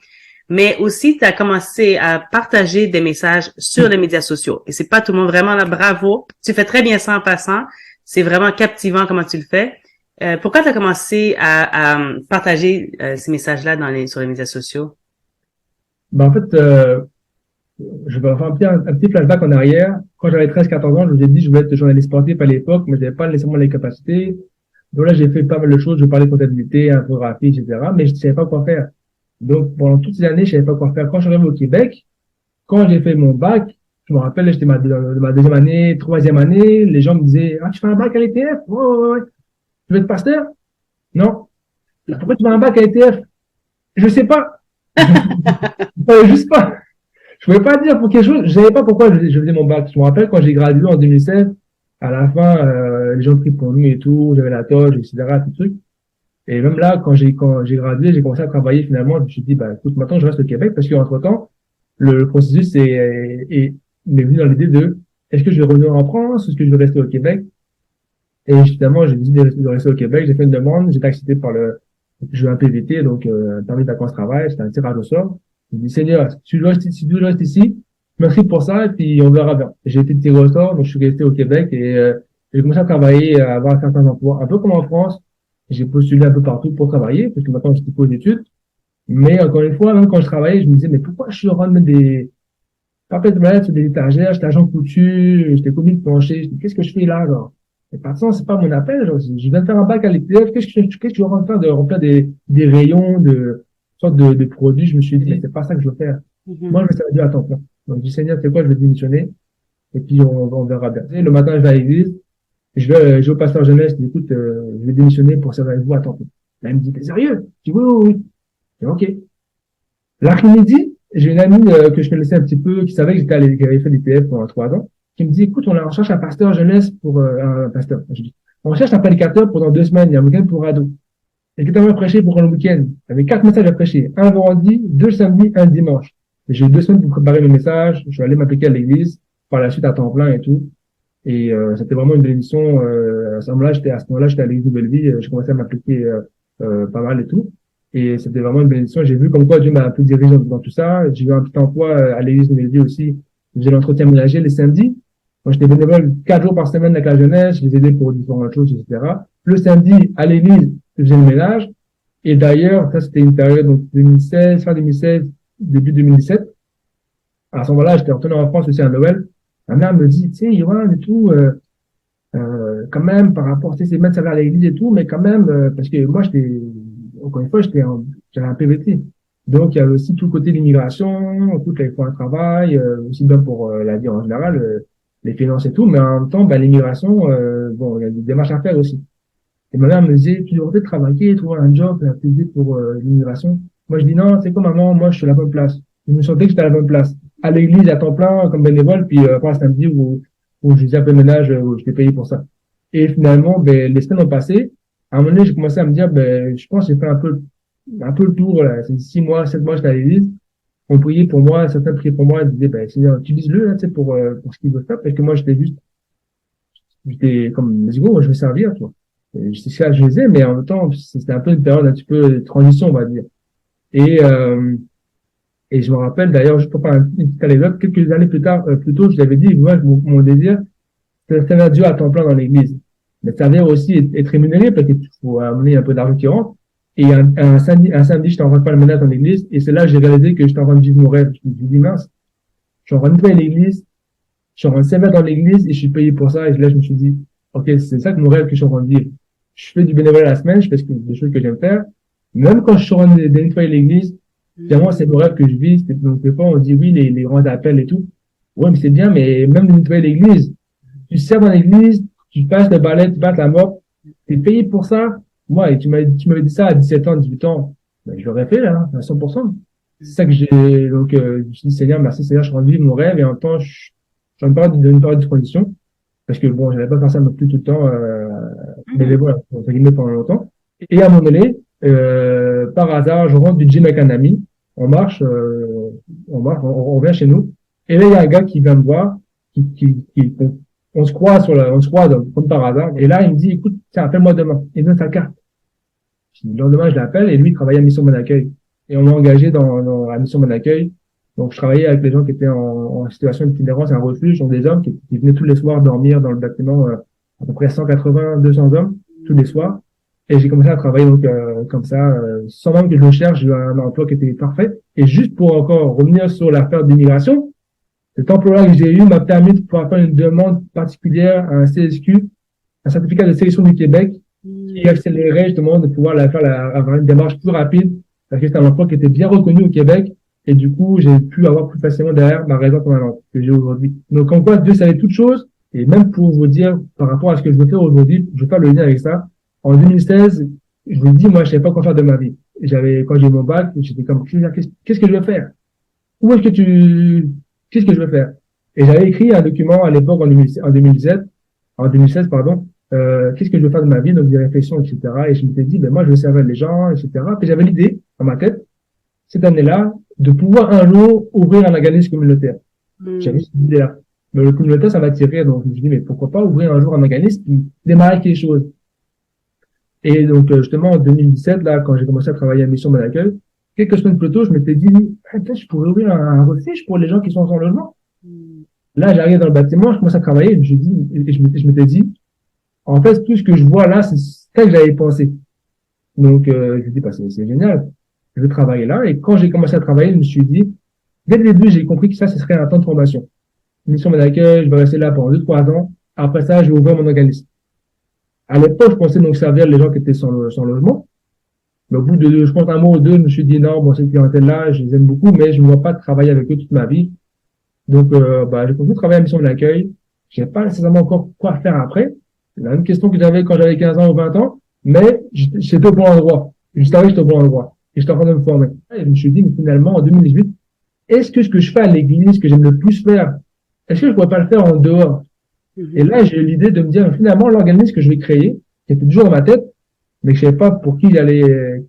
Mais aussi, tu as commencé à partager des messages sur les médias sociaux. Et c'est pas tout le monde vraiment là. Bravo. Tu fais très bien ça en passant. C'est vraiment captivant comment tu le fais. Pourquoi tu as commencé à partager ces messages-là sur les médias sociaux? Ben, en fait, je vais faire un petit flashback en arrière. Quand j'avais 13-14 ans, je vous ai dit je voulais être journaliste sportif à l'époque, mais j'avais pas nécessairement les capacités. Donc là, j'ai fait pas mal de choses. Je parlais comptabilité, infographie, etc. Mais je savais pas quoi faire. Donc, pendant toutes ces années, je savais pas quoi faire. Quand je suis arrivé au Québec, quand j'ai fait mon bac, je me rappelle, j'étais ma deuxième année, troisième année, les gens me disaient, ah, tu fais un bac à l'ETF? Ouais, ouais, ouais. Tu veux être pasteur? Non. Pourquoi tu fais un bac à l'ETF? Je sais pas. Je savais juste pas. Je pouvais pas dire pour quelque chose. Je savais pas pourquoi je faisais mon bac. Je me rappelle quand j'ai gradué en 2016, à la fin, les gens prient pour nous et tout, j'avais la toge, etc., tout truc. Et même là, quand j'ai gradué, j'ai commencé à travailler finalement. Je me suis dit, bah, écoute, maintenant, je reste au Québec parce qu'entre temps, le processus m'est venu dans l'idée de, est-ce que je vais revenir en France ou est-ce que je vais rester au Québec? Et justement, j'ai décidé de rester au Québec. J'ai fait une demande. J'ai été accepté par je veux un PVT, donc, permis de vacances-travail. C'était un tirage au sort. J'ai dit, Seigneur, si tu restes ici, merci pour ça, et puis on verra bien. J'ai été tiré au sort, donc je suis resté au Québec et, j'ai commencé à travailler, à avoir certains emplois. Un peu comme en France. J'ai postulé un peu partout pour travailler, parce que maintenant, je suis aux études. Mais encore une fois, même quand je travaillais, je me disais, mais pourquoi je suis en train de mettre des papiers de toilette sur des étagères, j'étais agent de couture, j'étais commis de plancher, qu'est-ce que je fais là, genre? Et par contre, c'est pas mon appel, genre, je viens de faire un bac à l'ETF, qu'est-ce que je suis en train de faire de remplir des rayons sortes de produits, je me suis dit, mais c'est pas ça que je veux faire. Moi, Mhm. je me suis dit à temps plein. Donc, je dis, Seigneur, c'est quoi, je vais démissionner, et puis on verra bien. Et le matin, je vais à l'église, je vais au pasteur jeunesse, je dis, écoute, je vais démissionner pour servir avec vous à temps plein. Là, il me dit, t'es sérieux? Je dis, oui, oui, oui. Je dis, ok. L'après-midi, j'ai une amie que je connaissais un petit peu, qui savait que qui avait fait l'IPF pendant 3 ans, qui me dit, écoute, on recherche un pasteur jeunesse pour un pasteur. Je dis, on cherche un prédicateur pendant 2 semaines, il y a un week-end pour ados. Et que tu as prêché pour un week-end. Il y avait 4 messages à prêcher. Un vendredi, 2 samedis, un dimanche. Et j'ai eu 2 semaines pour préparer mes messages. Je suis allé m'appliquer à l'église, par la suite à temps plein et tout. Et c'était vraiment une bénédiction. À ce moment-là, j'étais à l'église Nouvelle-Vie. Je commençais à m'appliquer pas mal et tout. Et c'était vraiment une bénédiction. J'ai vu comme quoi Dieu m'a un peu dirigé dans tout ça. J'ai eu un petit emploi à l'église Nouvelle-Vie aussi. Je faisais l'entretien ménager les samedis. Moi, j'étais bénévole 4 jours par semaine avec la jeunesse. Je les aidais pour différentes choses, etc. Le samedi, à l'église, je faisais le ménage. Et d'ailleurs, ça, c'était une période, donc 2016, fin 2016, début 2017. À ce moment-là, j'étais retourné en France aussi à Noël. Ma mère me dit, tu sais, Yoann et tout, quand même, par rapport, tu sais, c'est mettre ça vers l'église et tout, mais quand même, parce que moi, encore une fois, j'avais un PVT. Donc, il y a aussi tout le côté de l'immigration, écoute, là, il faut un travail, aussi bien pour la vie en général, les finances et tout, mais en même temps, bah, l'immigration, bon, il y a des démarches à faire aussi. Et ma mère me disait, tu devrais travailler, trouver un job, t'aider pour l'immigration. Moi, je dis non, c'est comme maman, moi, je suis à la bonne place. Je me sentais que j'étais à la bonne place. À l'église, à temps plein, comme bénévole, puis après un samedi où je faisais un peu de ménage, où j'étais payé pour ça. Et finalement, ben, les semaines ont passé. À un moment donné, j'ai commencé à me dire, ben, je pense que j'ai fait un peu le tour, là. C'est 6 mois, 7 mois, j'étais à l'église. On priait pour moi, certains priaient pour moi, ils disaient, ben, Seigneur, utilise-le, hein, tu sais, pour ce qu'il veut faire, parce que moi, j'étais comme, let's go, moi, je veux servir, tu vois. Et c'est ça que je faisais, mais en même temps, c'était un peu une période un petit peu de transition, on va dire. Et, euh, et je me rappelle, d'ailleurs, juste pour faire une petite anecdote, quelques années plus tôt, je l'avais dit, moi, mon désir, c'est de servir Dieu à temps plein dans l'église. Mais servir aussi être rémunéré, parce qu'il faut amener un peu d'argent qui rentre. Et un samedi, j'étais en train de faire le ménage dans l'église, et c'est là que j'ai réalisé que j'étais en train de vivre mon rêve. Je me suis dit, mince, je suis en train de nettoyer l'église, je suis en train de servir dans l'église, et je suis payé pour ça, et là, je me suis dit, ok, c'est ça que mon rêve que je suis en train de vivre. Je fais du bénévolat la semaine, je fais des choses que j'aime faire. Même quand je suis en train de nettoyer l'église, finalement, c'est mon rêve que je vis. Donc, des fois, on dit oui, les grands appels et tout. Ouais, mais c'est bien, mais même de nettoyer l'église, tu sers dans l'église, tu passes le balai, tu passes la mop, t'es payé pour ça. Moi, et tu m'avais dit ça à 17 ans, 18 ans. Ben, je l'aurais fait, là, à 100%. C'est ça que donc, je me suis dit, Seigneur, merci, Seigneur, je suis en train de vivre mon rêve et en même temps, je suis en une période de transition. Parce que bon, j'avais pas fait ça non plus tout le temps, bénévole, entre guillemets, pendant longtemps. Et à un moment donné, par hasard, je rentre du gym avec un ami. On marche, on revient chez nous. Et là, il y a un gars qui vient me voir, on se croise on se croise comme par hasard. Et là, il me dit, écoute, tiens, appelle-moi demain. Il me donne sa carte. Le lendemain, je l'appelle et lui, il travaillait à Mission Bon Accueil. Et on m'a engagé dans la Mission Bon Accueil. Donc, je travaillais avec les gens qui étaient en situation d'itinérance, un refuge, donc des hommes qui venaient tous les soirs dormir dans le bâtiment, à peu près 180, 200 hommes, tous les soirs. Et j'ai commencé à travailler donc comme ça, sans même que je le cherche, j'ai eu un emploi qui était parfait. Et juste pour encore revenir sur l'affaire d'immigration, cet emploi-là que j'ai eu m'a permis de pouvoir faire une demande particulière à un CSQ, un certificat de sélection du Québec, qui accélérait justement de pouvoir avoir une démarche plus rapide, parce que c'est un emploi qui était bien reconnu au Québec. Et du coup, j'ai pu avoir plus facilement derrière ma raison permanente que j'ai aujourd'hui. Donc, en quoi Dieu savait toutes choses, et même pour vous dire, par rapport à ce que je veux faire aujourd'hui, je veux faire le lien avec ça. En 2016, je vous dis, moi, je savais pas quoi faire de ma vie. Quand j'ai eu mon bac, j'étais comme, qu'est-ce que je vais faire? Qu'est-ce que je vais faire? Et j'avais écrit un document à l'époque en 2016, pardon, qu'est-ce que je veux faire de ma vie, donc des réflexions, etc. Et je m'étais dit, ben, moi, je veux servir les gens, etc. Puis j'avais l'idée, dans ma tête, cette année-là, de pouvoir un jour ouvrir un organisme communautaire. J'avais cette idée-là. Mais le communautaire, ça m'attirait, donc je me suis dit, mais pourquoi pas ouvrir un jour un organisme qui démarrait quelque chose. Et donc, justement, en 2017, là, quand j'ai commencé à travailler à Mission Bon Accueil, quelques semaines plus tôt, je m'étais dit, peut-être je pourrais ouvrir un refuge pour les gens qui sont sans logement. Là, j'arrive dans le bâtiment, je commence à travailler, et je m'étais dit, en fait, tout ce que je vois là, c'est ça que j'avais pensé. Donc, je me suis dit, bah, c'est génial. Je vais travailler là. Et quand j'ai commencé à travailler, je me suis dit, dès le début, j'ai compris que ça, ce serait un temps de formation. Mission Bon Accueil, je vais rester là pendant 2-3 ans. Après ça, je vais ouvrir mon organisme. À l'époque, je pensais donc servir les gens qui étaient sans logement. Mais au bout de, je pense, un mois ou deux, je me suis dit, non, bon, cette clientèle-là, je les aime beaucoup, mais je ne me vois pas travailler avec eux toute ma vie. Donc, j'ai continué de travailler à Mission Bon Accueil. Je sais pas nécessairement encore quoi faire après. C'est la même question que j'avais quand j'avais 15 ans ou 20 ans, mais j'étais au bon endroit. Je savais que j'étais au bon endroit. Et j'étais en train de me former. Et je me suis dit, mais finalement, en 2018, est-ce que ce que je fais à l'église, que j'aime le plus faire, est-ce que je pourrais pas le faire en dehors? Et là, j'ai eu l'idée de me dire, finalement, l'organisme que je vais créer, qui était toujours dans ma tête, mais que je savais pas pour qui j'allais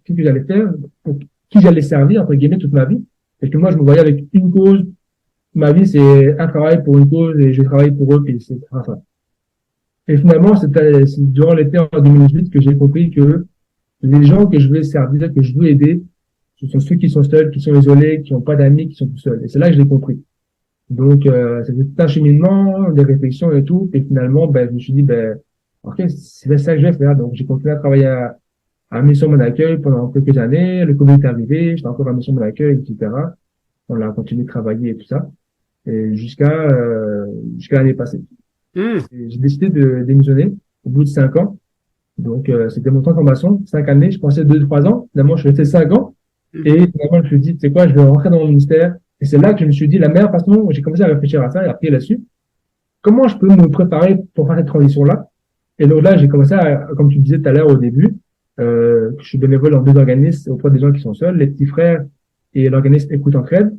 faire, pour qui j'allais servir, entre guillemets, toute ma vie. Parce que moi, je me voyais avec une cause. Ma vie, c'est un travail pour une cause et je travaille pour eux, puis c'est ça. Et finalement, c'est durant l'été en 2018 que j'ai compris que les gens que je veux servir, que je veux aider, ce sont ceux qui sont seuls, qui sont isolés, qui n'ont pas d'amis, qui sont tout seuls. Et c'est là que je l'ai compris. Donc, c'était tout un cheminement, des réflexions et tout. Et finalement, je me suis dit, ok, c'est ça que je vais faire. Donc, j'ai continué à travailler à Mission Bon Accueil pendant quelques années. Le Covid est arrivé, j'étais encore à Mission Bon Accueil, etc. On a continué de travailler et tout ça. Et jusqu'à l'année passée. J'ai décidé de démissionner au bout de 5 ans. Donc, c'était mon temps de formation, 5 années. Je pensais 2-3 ans. Finalement, je suis resté 5 ans. Et finalement, je me suis dit, tu sais quoi, je vais rentrer dans mon ministère. Et c'est là que je me suis dit, la meilleure façon, j'ai commencé à réfléchir à ça et à prier là-dessus. Comment je peux me préparer pour faire cette transition-là? Et donc là, j'ai commencé à, comme tu disais tout à l'heure au début, je suis bénévole dans deux organismes auprès des gens qui sont seuls, les petits frères et l'organisme Écoute Entraide.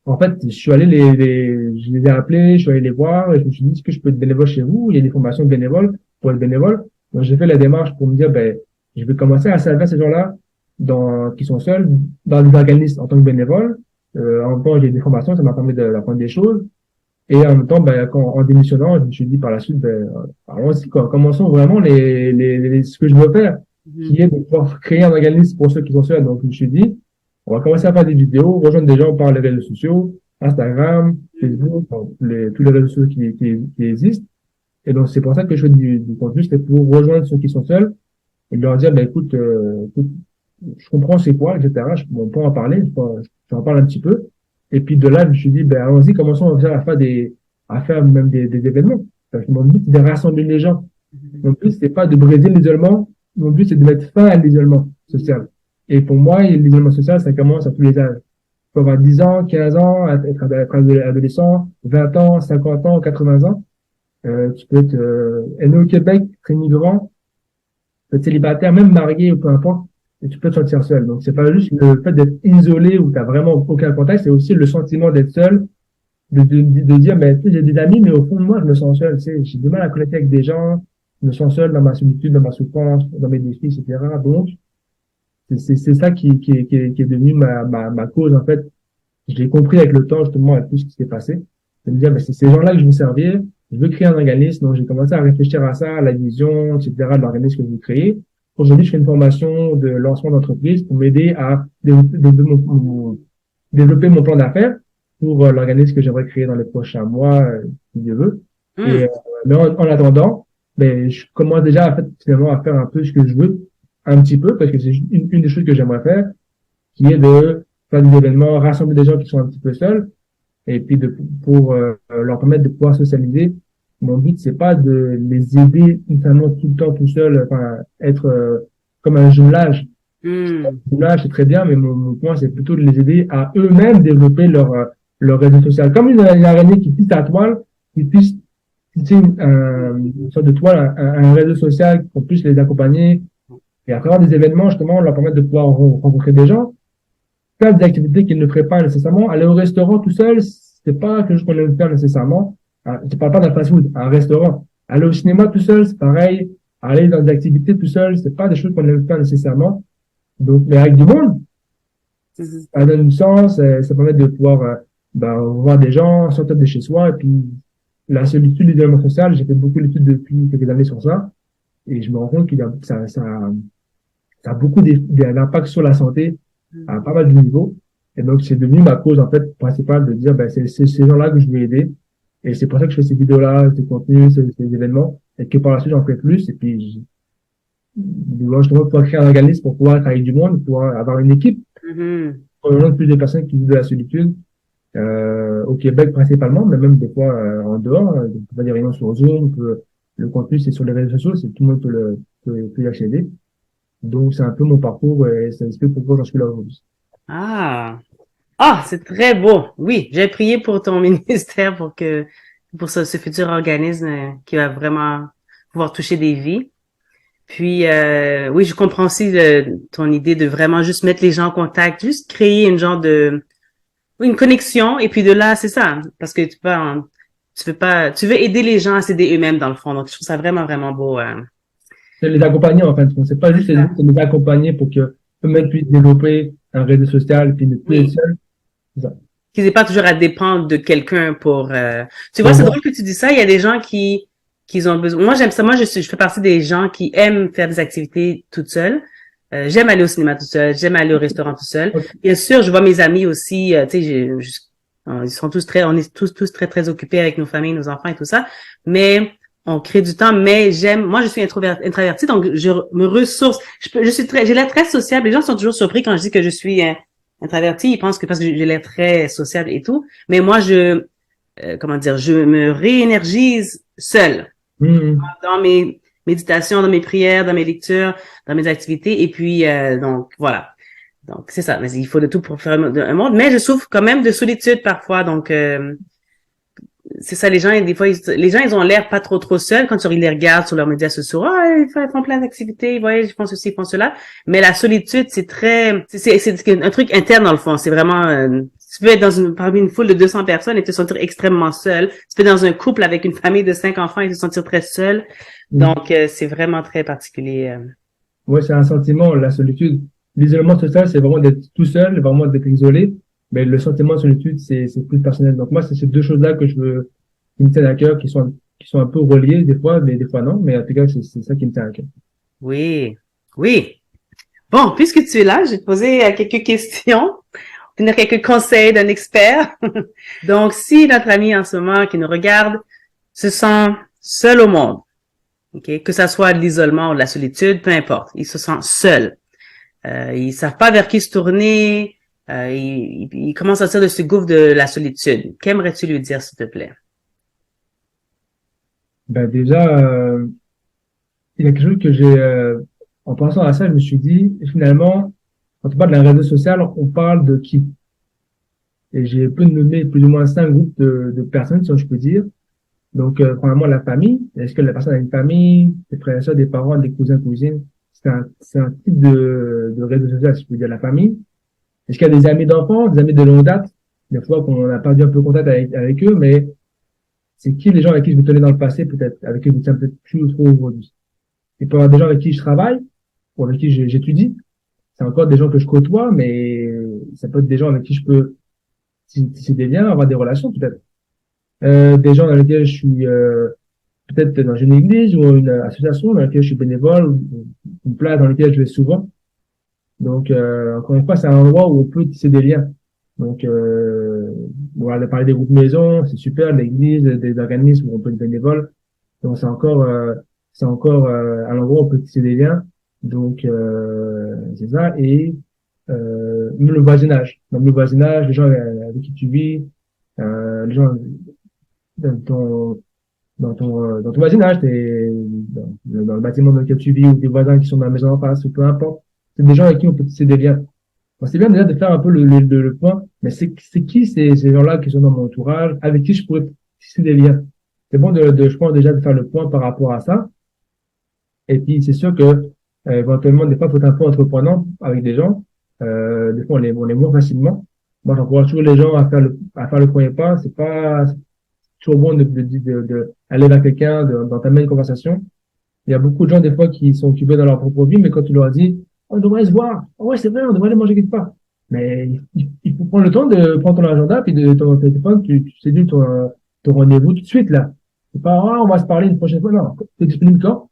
En fait, je suis allé je les ai appelés, je suis allé les voir et je me suis dit, est-ce que je peux être bénévole chez vous? Il y a des formations de bénévoles pour être bénévole. Donc, j'ai fait la démarche pour me dire, ben, je vais commencer à servir ces gens-là qui sont seuls dans des organismes en tant que bénévole. En même temps, j'ai des formations, ça m'a permis d'apprendre des choses. Et en même temps, ben, en démissionnant, je me suis dit par la suite, ben, allons-y, quoi. Commençons vraiment ce que je veux faire, qui est de pouvoir créer un organisme pour ceux qui sont seuls. Donc, je me suis dit, on va commencer à faire des vidéos, rejoindre des gens par les réseaux sociaux, Instagram, Facebook, tous les réseaux sociaux qui existent. Et donc, c'est pour ça que je fais du contenu, c'est pour rejoindre ceux qui sont seuls et leur dire, ben, écoute, je comprends c'est quoi, etc. On peut en parler, j'en parle un petit peu. Et puis de là, je me suis dit, ben, allons-y, commençons à faire même des événements. Parce que mon but, c'est de rassembler les gens. Mon but, c'est pas de briser l'isolement. Mon but, c'est de mettre fin à l'isolement social. Et pour moi, l'isolement social, ça commence à tous les âges. Tu peux avoir 10 ans, 15 ans, être adolescent, 20 ans, 50 ans, 80 ans. Tu peux être né au Québec, très migrant, être célibataire, même marié ou peu importe, et tu peux te sentir seul. Donc, c'est pas juste le fait d'être isolé où t'as vraiment aucun contact, c'est aussi le sentiment d'être seul, de dire, mais tu sais, j'ai des amis, mais au fond de moi, je me sens seul, tu sais, j'ai du mal à connecter avec des gens, je me sens seul dans ma solitude, dans ma souffrance, dans mes défis, etc. Donc, c'est ça qui est devenu ma cause, en fait. Je l'ai compris avec le temps, justement, avec tout ce qui s'est passé. De me dire, ben, c'est ces gens-là que je veux servir, je veux créer un organisme, donc j'ai commencé à réfléchir à ça, à la vision, etc., de l'organisme que je veux créer. Aujourd'hui, je fais une formation de lancement d'entreprise pour m'aider à développer mon plan d'affaires pour l'organisme que j'aimerais créer dans les prochains mois, si Dieu veut. Et mais en attendant, ben, je commence déjà finalement à faire un peu ce que je veux, un petit peu, parce que c'est une des choses que j'aimerais faire, qui est de faire des événements, rassembler des gens qui sont un petit peu seuls, et puis pour leur permettre de pouvoir socialiser. Mon but, c'est pas de les aider notamment tout le temps tout seul, enfin être comme un jumelage. Un jumelage, c'est très bien, mais mon point, c'est plutôt de les aider à eux-mêmes développer leur réseau social. Comme une araignée qui tisse la toile, qui tisse une sorte de toile, un réseau social qu'on puisse les accompagner. Et à travers des événements, justement, leur permettre de pouvoir rencontrer des gens, faire des activités qu'ils ne feraient pas nécessairement. Aller au restaurant tout seul, c'est pas quelque chose qu'on aime faire nécessairement. Je parle pas d'un fast-food, un restaurant. Aller au cinéma tout seul, c'est pareil. Aller dans des activités tout seul, c'est pas des choses qu'on aime faire nécessairement. Donc, mais avec du monde, ça donne du sens, ça permet de pouvoir voir des gens, sortir de chez soi, et puis la solitude, l'isolement social, j'ai fait beaucoup d'études depuis quelques années sur ça, et je me rends compte ça a beaucoup d'impact sur la santé à pas mal de niveaux. Et donc, c'est devenu ma cause, en fait, principale de dire, ben, c'est ces gens-là que je veux aider. Et c'est pour ça que je fais ces vidéos-là, ces contenus, ces événements, et que par la suite, j'en fais plus. Et puis, justement, pouvoir créer un organisme pour pouvoir travailler du monde, pour pouvoir avoir une équipe, pour rejoindre plus de personnes qui vivent de la solitude, au Québec principalement, mais même des fois en dehors. On peut faire des réunions sur Zoom, le contenu, c'est sur les réseaux sociaux, c'est tout le monde peut y accéder. Donc, c'est un peu mon parcours et ça explique pourquoi j'en suis là aujourd'hui. Ah. Ah, c'est très beau. Oui, j'ai prié pour ton ministère pour ce futur organisme qui va vraiment pouvoir toucher des vies. Puis, oui, je comprends aussi ton idée de vraiment juste mettre les gens en contact, juste créer une genre oui, une connexion. Et puis de là, c'est ça. Parce que tu veux aider les gens à s'aider eux-mêmes dans le fond. Donc, je trouve ça vraiment, vraiment beau. C'est les accompagner, en fait. C'est pas juste c'est les accompagner pour que eux-mêmes puissent développer un réseau social et puis ne plus être seuls. C'est ça. Qu'ils aient pas toujours à dépendre de quelqu'un pour tu vois, c'est drôle que tu dis ça. Il y a des gens qui ont besoin. Moi, j'aime ça. Moi, je fais partie des gens qui aiment faire des activités toute seule. J'aime aller au cinéma tout seul. J'aime aller au restaurant tout seul. Okay. Bien sûr, je vois mes amis aussi. Tu sais, ils sont on est tous très très occupés avec nos familles, nos enfants et tout ça. Mais on crée du temps. Mais moi, je suis introvertie, donc je me ressource. J'ai l'air très sociable. Les gens sont toujours surpris quand je dis que je suis introvertie. Ils pensent que parce que j'ai l'air très sociable et tout. Mais moi, je me réénergise seule. Dans mes méditations, dans mes prières, dans mes lectures, dans mes activités. Et puis, donc, voilà. Donc, c'est ça. Mais il faut de tout pour faire un monde. Mais je souffre quand même de solitude parfois. Donc, c'est ça, les gens, des fois, les gens, ils ont l'air pas trop seuls quand tu les regardes sur leurs médias sociaux. Ah, ils font plein d'activités, ils voient, ils font ceci, ils font cela. Mais la solitude, c'est très, c'est un truc interne dans le fond. C'est vraiment, tu peux être parmi une foule de 200 personnes et te sentir extrêmement seul. Tu peux être dans un couple avec une famille de 5 enfants et te sentir très seul. Mm. Donc, c'est vraiment très particulier. Ouais, c'est un sentiment, la solitude. L'isolement social, c'est vraiment d'être tout seul, vraiment d'être isolé. Mais le sentiment de solitude, c'est plus personnel. Donc moi, c'est ces deux choses-là que je veux, qui me tiennent à cœur, qui sont un peu reliées des fois, mais des fois non. Mais en tout cas, c'est ça qui me tient à cœur. Oui, oui. Bon, puisque tu es là, je vais te poser quelques questions, donner quelques conseils d'un expert. Donc, si notre ami en ce moment qui nous regarde se sent seul au monde, ok, que ça soit de l'isolement ou de la solitude, peu importe, il se sent seul. Ils savent pas vers qui se tourner. Ils commencent à sortir de ce gouffre de la solitude. Qu'aimerais-tu lui dire, s'il te plaît? Ben déjà, il y a quelque chose que en pensant à ça, je me suis dit, finalement, quand on parle d'un réseau social, on parle de qui? Et j'ai pu nommer plus ou moins 5 groupes de personnes, si je peux dire. Donc, premièrement, la famille. Est-ce que la personne a une famille, des frères et sœurs, des parents, des cousins, cousines? C'est un type de réseau social, si je peux dire, la famille. Est-ce qu'il y a des amis d'enfants, des amis de longue date? Des fois qu'on a perdu un peu contact avec eux, mais c'est qui les gens avec qui je me tenais dans le passé, peut-être, avec qui je me tiens peut-être plus ou trop aujourd'hui. Il peut y avoir des gens avec qui je travaille, ou avec qui j'étudie. C'est encore des gens que je côtoie, mais ça peut être des gens avec qui je peux tisser des liens, avoir des relations, peut-être. Des gens dans lesquels je suis peut-être dans une église ou une association dans laquelle je suis bénévole, ou une place dans laquelle je vais souvent. Donc, encore une fois, c'est un endroit où on peut tisser des liens. Donc, on va parler des groupes maisons, c'est super, l'église, des organismes où on peut être bénévole. Donc, c'est encore un endroit où on peut tisser des liens. Donc, c'est ça. Et même le voisinage. Même le voisinage, les gens avec qui tu vis, les gens dans dans ton voisinage, dans le bâtiment dans lequel tu vis, ou des voisins qui sont dans la maison en face, ou peu importe. C'est des gens avec qui on peut tisser des liens. Bon, c'est bien déjà de faire un peu le point, mais c'est qui ces gens-là qui sont dans mon entourage, avec qui je pourrais tisser des liens. C'est bon je pense déjà de faire le point par rapport à ça. Et puis, c'est sûr que, éventuellement, des fois, il faut être un peu entreprenant avec des gens. Des fois, on les moins facilement. Moi, j'encourage toujours les gens à faire le premier pas. C'est pas toujours bon aller vers quelqu'un, d'entamer une conversation. Il y a beaucoup de gens, des fois, qui sont occupés dans leur propre vie, mais quand tu leur dis, on devrait se voir. Oh, ouais, c'est vrai, on devrait aller manger quelque part. Mais il faut prendre le temps de prendre ton agenda, puis de ton téléphone, tu séduis ton rendez-vous tout de suite, là. C'est pas, ah, on va se parler une prochaine fois. Non, t'es disponible quand?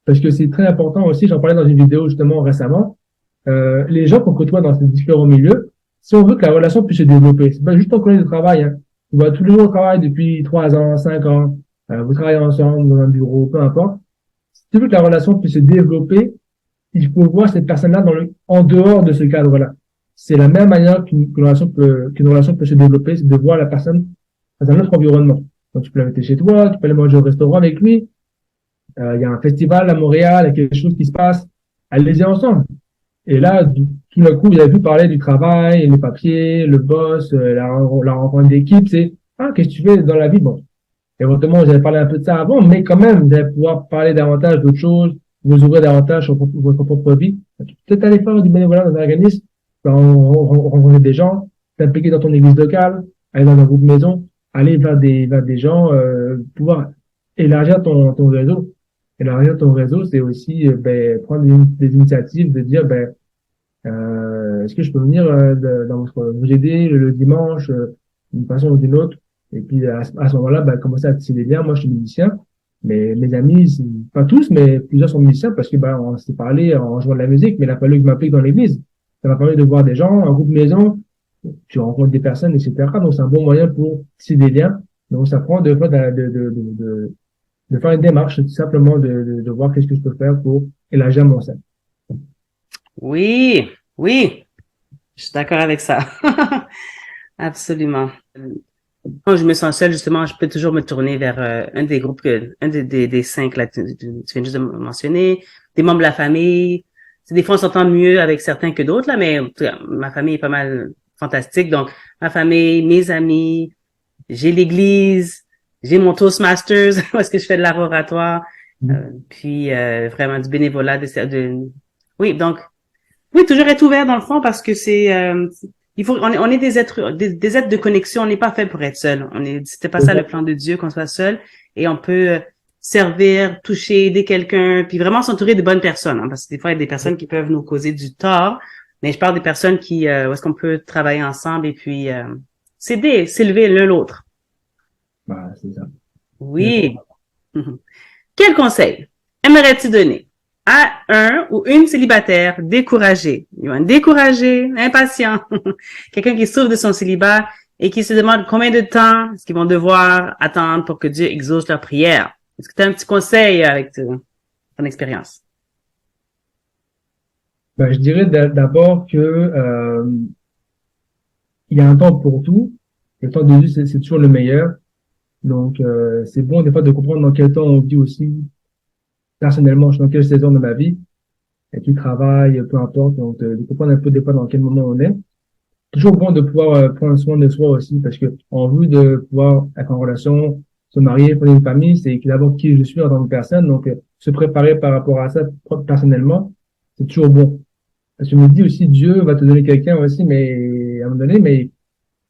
Parce que c'est très important aussi, j'en parlais dans une vidéo justement récemment, les gens qu'on côtoie dans ces différents milieux, si on veut que la relation puisse se développer, c'est pas juste en collègue de travail, hein. On va tous les jours au travail depuis 3 ans, 5 ans, vous travaillez ensemble dans un bureau, peu importe. Si tu veux que la relation puisse se développer, il faut voir cette personne-là en dehors de ce cadre-là. C'est la même manière qu'une relation peut se développer, c'est de voir la personne dans un autre environnement. Donc, tu peux l'inviter chez toi, tu peux aller manger au restaurant avec lui, il y a un festival à Montréal, il y a quelque chose qui se passe, allez-y ensemble. Et là, tout d'un coup, vous avez pu parler du travail, les papiers, le boss, la rencontre d'équipe, c'est, ah, qu'est-ce que tu fais dans la vie? Bon, éventuellement, vous avez parlé un peu de ça avant, mais quand même, vous allez pouvoir parler davantage d'autres choses, vous ouvrir davantage sur votre propre vie. Peut-être aller faire du bénévolat dans un organisme, rencontrer des gens, t'impliquer dans ton église locale, aller dans un groupe maison, aller vers des gens, pouvoir élargir ton réseau. Élargir ton réseau, c'est aussi prendre des initiatives, de dire est-ce que je peux venir vous aider le dimanche d'une façon ou d'une autre. Et puis à ce moment-là, commencer à tisser des liens. Moi, je suis musicien, mais mes amis, pas tous, mais plusieurs sont musiciens parce que on s'est parlé en jouant de la musique, mais il a fallu que je m'applique dans l'église. Ça m'a permis de voir des gens, un groupe maison, tu rencontres des personnes, etc. Donc c'est un bon moyen pour tisser des liens. Donc ça prend de fois de faire une démarche, tout simplement de voir qu'est-ce que je peux faire pour élargir mon cercle. Oui, oui, je suis d'accord avec ça. Absolument. Quand je me sens seule, justement, je peux toujours me tourner vers un des groupes, un des 5 là, tu viens juste de mentionner, des membres de la famille, des fois, on s'entend mieux avec certains que d'autres, là, mais en tout cas, ma famille est pas mal fantastique. Donc, ma famille, mes amis, j'ai l'église, j'ai mon Toastmasters, parce que je fais de l'art oratoire, puis vraiment du bénévolat, oui, donc, oui, toujours être ouvert dans le fond parce que on est des êtres de connexion, on n'est pas fait pour être seul. C'était pas ça le plan de Dieu qu'on soit seul et on peut servir, toucher, aider quelqu'un, puis vraiment s'entourer de bonnes personnes, hein, parce que des fois il y a des personnes qui peuvent nous causer du tort, mais je parle des personnes où est-ce qu'on peut travailler ensemble et puis s'aider, s'élever l'un l'autre. Bah, c'est ça. Oui. Quel conseil aimerais-tu donner à un ou une célibataire découragée, découragé, impatient, quelqu'un qui souffre de son célibat et qui se demande combien de temps est-ce qu'ils vont devoir attendre pour que Dieu exauce leur prière? Est-ce que tu as un petit conseil avec ton expérience? Ben, je dirais d'abord que il y a un temps pour tout. Le temps de Dieu, c'est toujours le meilleur. Donc, c'est bon des fois de comprendre dans quel temps on vit aussi. Personnellement, je suis dans quelle saison de ma vie, et qui travaille, peu importe. Donc, de comprendre un peu des fois dans quel moment on est. Toujours bon de pouvoir prendre soin de soi aussi, parce que en vue de pouvoir être en relation, se marier, fonder une famille, c'est d'abord qui je suis en tant que personne. Donc, se préparer par rapport à ça personnellement, c'est toujours bon. Parce que je me dis aussi, Dieu va te donner quelqu'un aussi, mais à un moment donné, mais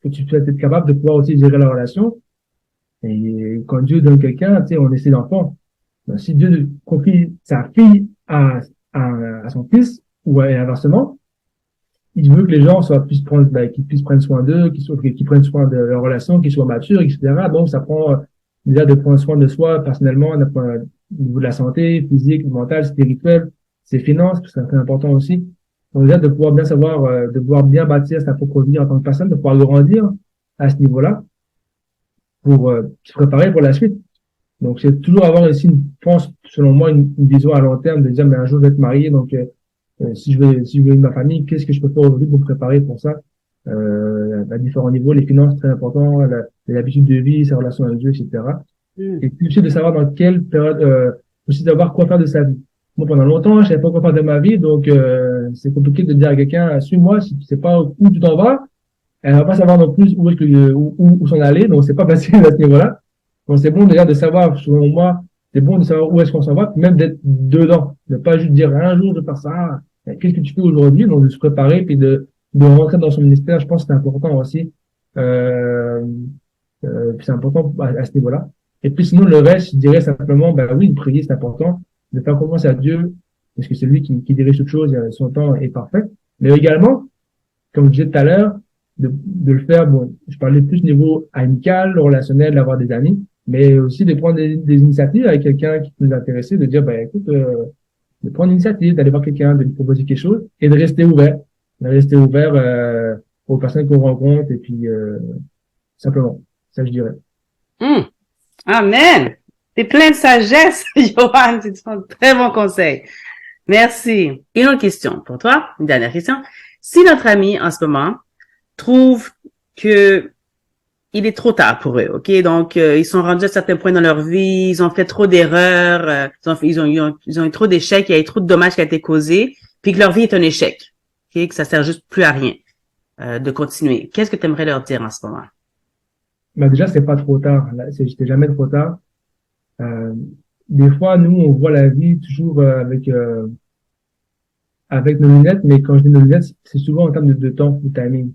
que tu dois être capable de pouvoir aussi gérer la relation. Et quand Dieu donne quelqu'un, tu sais, on essaie d'enfant. Donc, si Dieu confie sa fille à son fils, ou inversement, il veut que les gens qu'ils puissent prendre soin d'eux, qu'ils prennent soin de leur relation, qu'ils soient matures, etc. Donc, ça prend déjà de prendre soin de soi personnellement, au niveau de la santé, physique, mentale, spirituelle, ses finances, parce que c'est très important aussi. Donc, déjà, de pouvoir bien savoir, de pouvoir bien bâtir sa propre vie en tant que personne, de pouvoir grandir à ce niveau-là pour se préparer pour la suite. Donc, c'est toujours avoir aussi, je pense, selon moi, une vision à long terme de dire, mais un jour, je vais être marié, donc si je veux ma famille, qu'est-ce que je peux faire aujourd'hui pour me préparer pour ça à différents niveaux, les finances, très important, les habitudes de vie, sa relation avec Dieu, etc. Et puis aussi de savoir dans quelle période, aussi savoir quoi faire de sa vie. Moi, pendant longtemps, je savais pas quoi faire de ma vie, donc c'est compliqué de dire à quelqu'un, suis-moi, si tu sais pas où tu t'en vas, elle va pas savoir non plus où s'en aller, donc c'est pas facile à ce niveau-là. Donc c'est bon déjà de savoir, selon moi, c'est bon de savoir où est-ce qu'on s'en va, même d'être dedans, de pas juste dire un jour de faire ça, qu'est-ce que tu fais aujourd'hui, donc de se préparer puis de rentrer dans son ministère, je pense que c'est important aussi. Euh, puis c'est important à ce niveau-là. Et puis sinon le reste, je dirais simplement, ben oui, de prier c'est important, de faire confiance à Dieu, parce que c'est lui qui dirige toutes choses, son temps est parfait. Mais également, comme je disais tout à l'heure, de le faire, bon, je parlais plus niveau amical, relationnel, d'avoir des amis, mais aussi de prendre des initiatives avec quelqu'un qui peut nous intéresser, de dire, ben écoute, de prendre l'initiative, d'aller voir quelqu'un, de lui proposer quelque chose, et de rester ouvert aux personnes qu'on rencontre, et puis simplement, ça je dirais. Amen. T'es plein de sagesse, Johan. C'est un très bon conseil. Merci. Une autre question pour toi, une dernière question. Si notre ami en ce moment trouve que il est trop tard pour eux, ok? Donc ils sont rendus à certains points dans leur vie, ils ont fait trop d'erreurs, ils ont eu trop d'échecs, il y a eu trop de dommages qui ont été causés, puis que leur vie est un échec, ok? Que ça sert juste plus à rien de continuer. Qu'est-ce que tu aimerais leur dire en ce moment? Ben déjà, c'est pas trop tard. C'était jamais trop tard. Euh, des fois, nous, on voit la vie toujours avec nos lunettes, mais quand je dis nos lunettes, c'est souvent en termes de temps, de timing.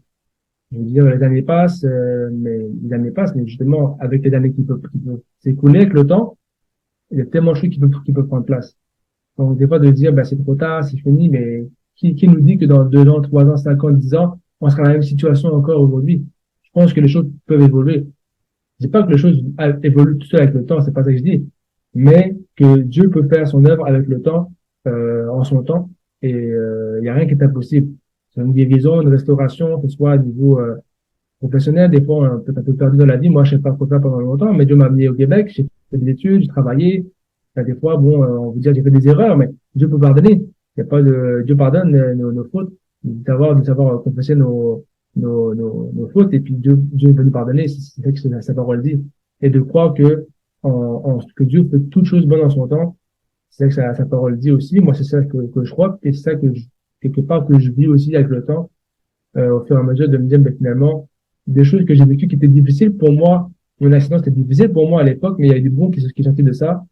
Je veux dire, les années passent, mais justement, avec les années qui peuvent s'écouler avec le temps, il y a tellement de choses qui peuvent prendre place. Donc, des fois, de dire, bah, c'est trop tard, c'est fini, mais qui nous dit que dans 2 ans, 3 ans, 5 ans, 10 ans, on sera dans la même situation encore aujourd'hui? Je pense que les choses peuvent évoluer. Je dis pas que les choses évoluent tout seul avec le temps, c'est pas ça que je dis. Mais que Dieu peut faire son œuvre avec le temps, en son temps, et il y a rien qui est impossible. C'est une guérison, une restauration, que ce soit au niveau professionnel, des fois on peut être un peu perdu dans la vie. Moi, je sais pas quoi faire pendant longtemps, mais Dieu m'a amené au Québec, j'ai fait des études, j'ai travaillé. Des fois, bon, on veut dire j'ai fait des erreurs, mais Dieu peut pardonner. Il y a pas de Dieu pardonne nos fautes, de savoir confesser nos fautes, et puis Dieu veut nous pardonner, c'est ça que sa parole dit. Et de croire que que Dieu fait toutes choses bonnes en son temps, C'est ça que sa parole dit aussi. Moi, c'est ça que je crois, et c'est ça quelque part, que je vis aussi avec le temps, au fur et à mesure de me dire, ben, finalement, des choses que j'ai vécues qui étaient difficiles pour moi. Mon accident, c'était difficile pour moi à l'époque, mais il y a eu des bons qui sortaient de ça.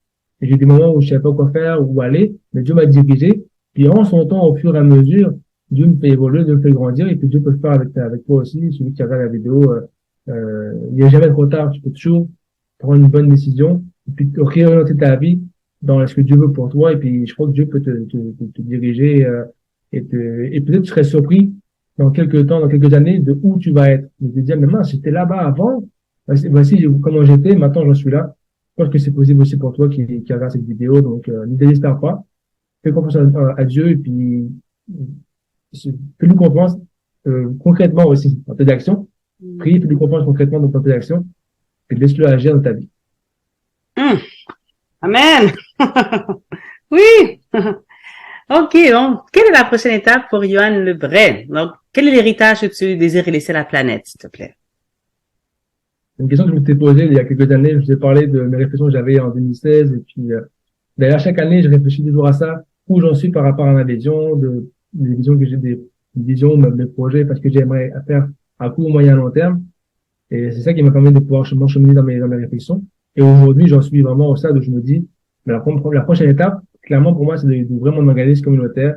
Et j'ai eu des moments où je savais pas quoi faire, où aller, mais Dieu m'a dirigé. Puis en son temps, au fur et à mesure, Dieu me fait évoluer, Dieu me fait grandir, et puis Dieu peut le faire avec toi aussi, celui qui regarde la vidéo. Il n'est jamais trop tard, tu peux toujours prendre une bonne décision, et puis réorienter ta vie dans ce que Dieu veut pour toi, et puis je crois que Dieu peut te diriger, et peut-être tu serais surpris dans quelques temps, dans quelques années, de où tu vas être. De te dire, mais mince, j'étais là-bas avant, voici comment j'étais, maintenant j'en suis là. Je pense que c'est possible aussi pour toi qui regarde cette vidéo, donc ne désespère pas, fais confiance à Dieu, et puis fais-lui confiance concrètement aussi dans tes actions. Prie, fais-lui confiance concrètement dans tes actions, et laisse-le agir dans ta vie. Amen. Oui. OK, donc, quelle est la prochaine étape pour Yohan Lebray? Donc, quel est l'héritage que tu désires laisser à la planète, s'il te plaît? C'est une question que je m'étais posée il y a quelques années. Je vous ai parlé de mes réflexions que j'avais en 2016. Et puis, d'ailleurs, chaque année, je réfléchis toujours à ça, où j'en suis par rapport à ma vision, des visions que j'ai, des visions, même des projets, parce que j'aimerais faire à court, moyen, long terme. Et c'est ça qui m'a permis de pouvoir m'encheminer dans mes réflexions. Et aujourd'hui, j'en suis vraiment au stade où je me dis, mais la prochaine étape, clairement, pour moi, c'est d'ouvrir mon organisme communautaire.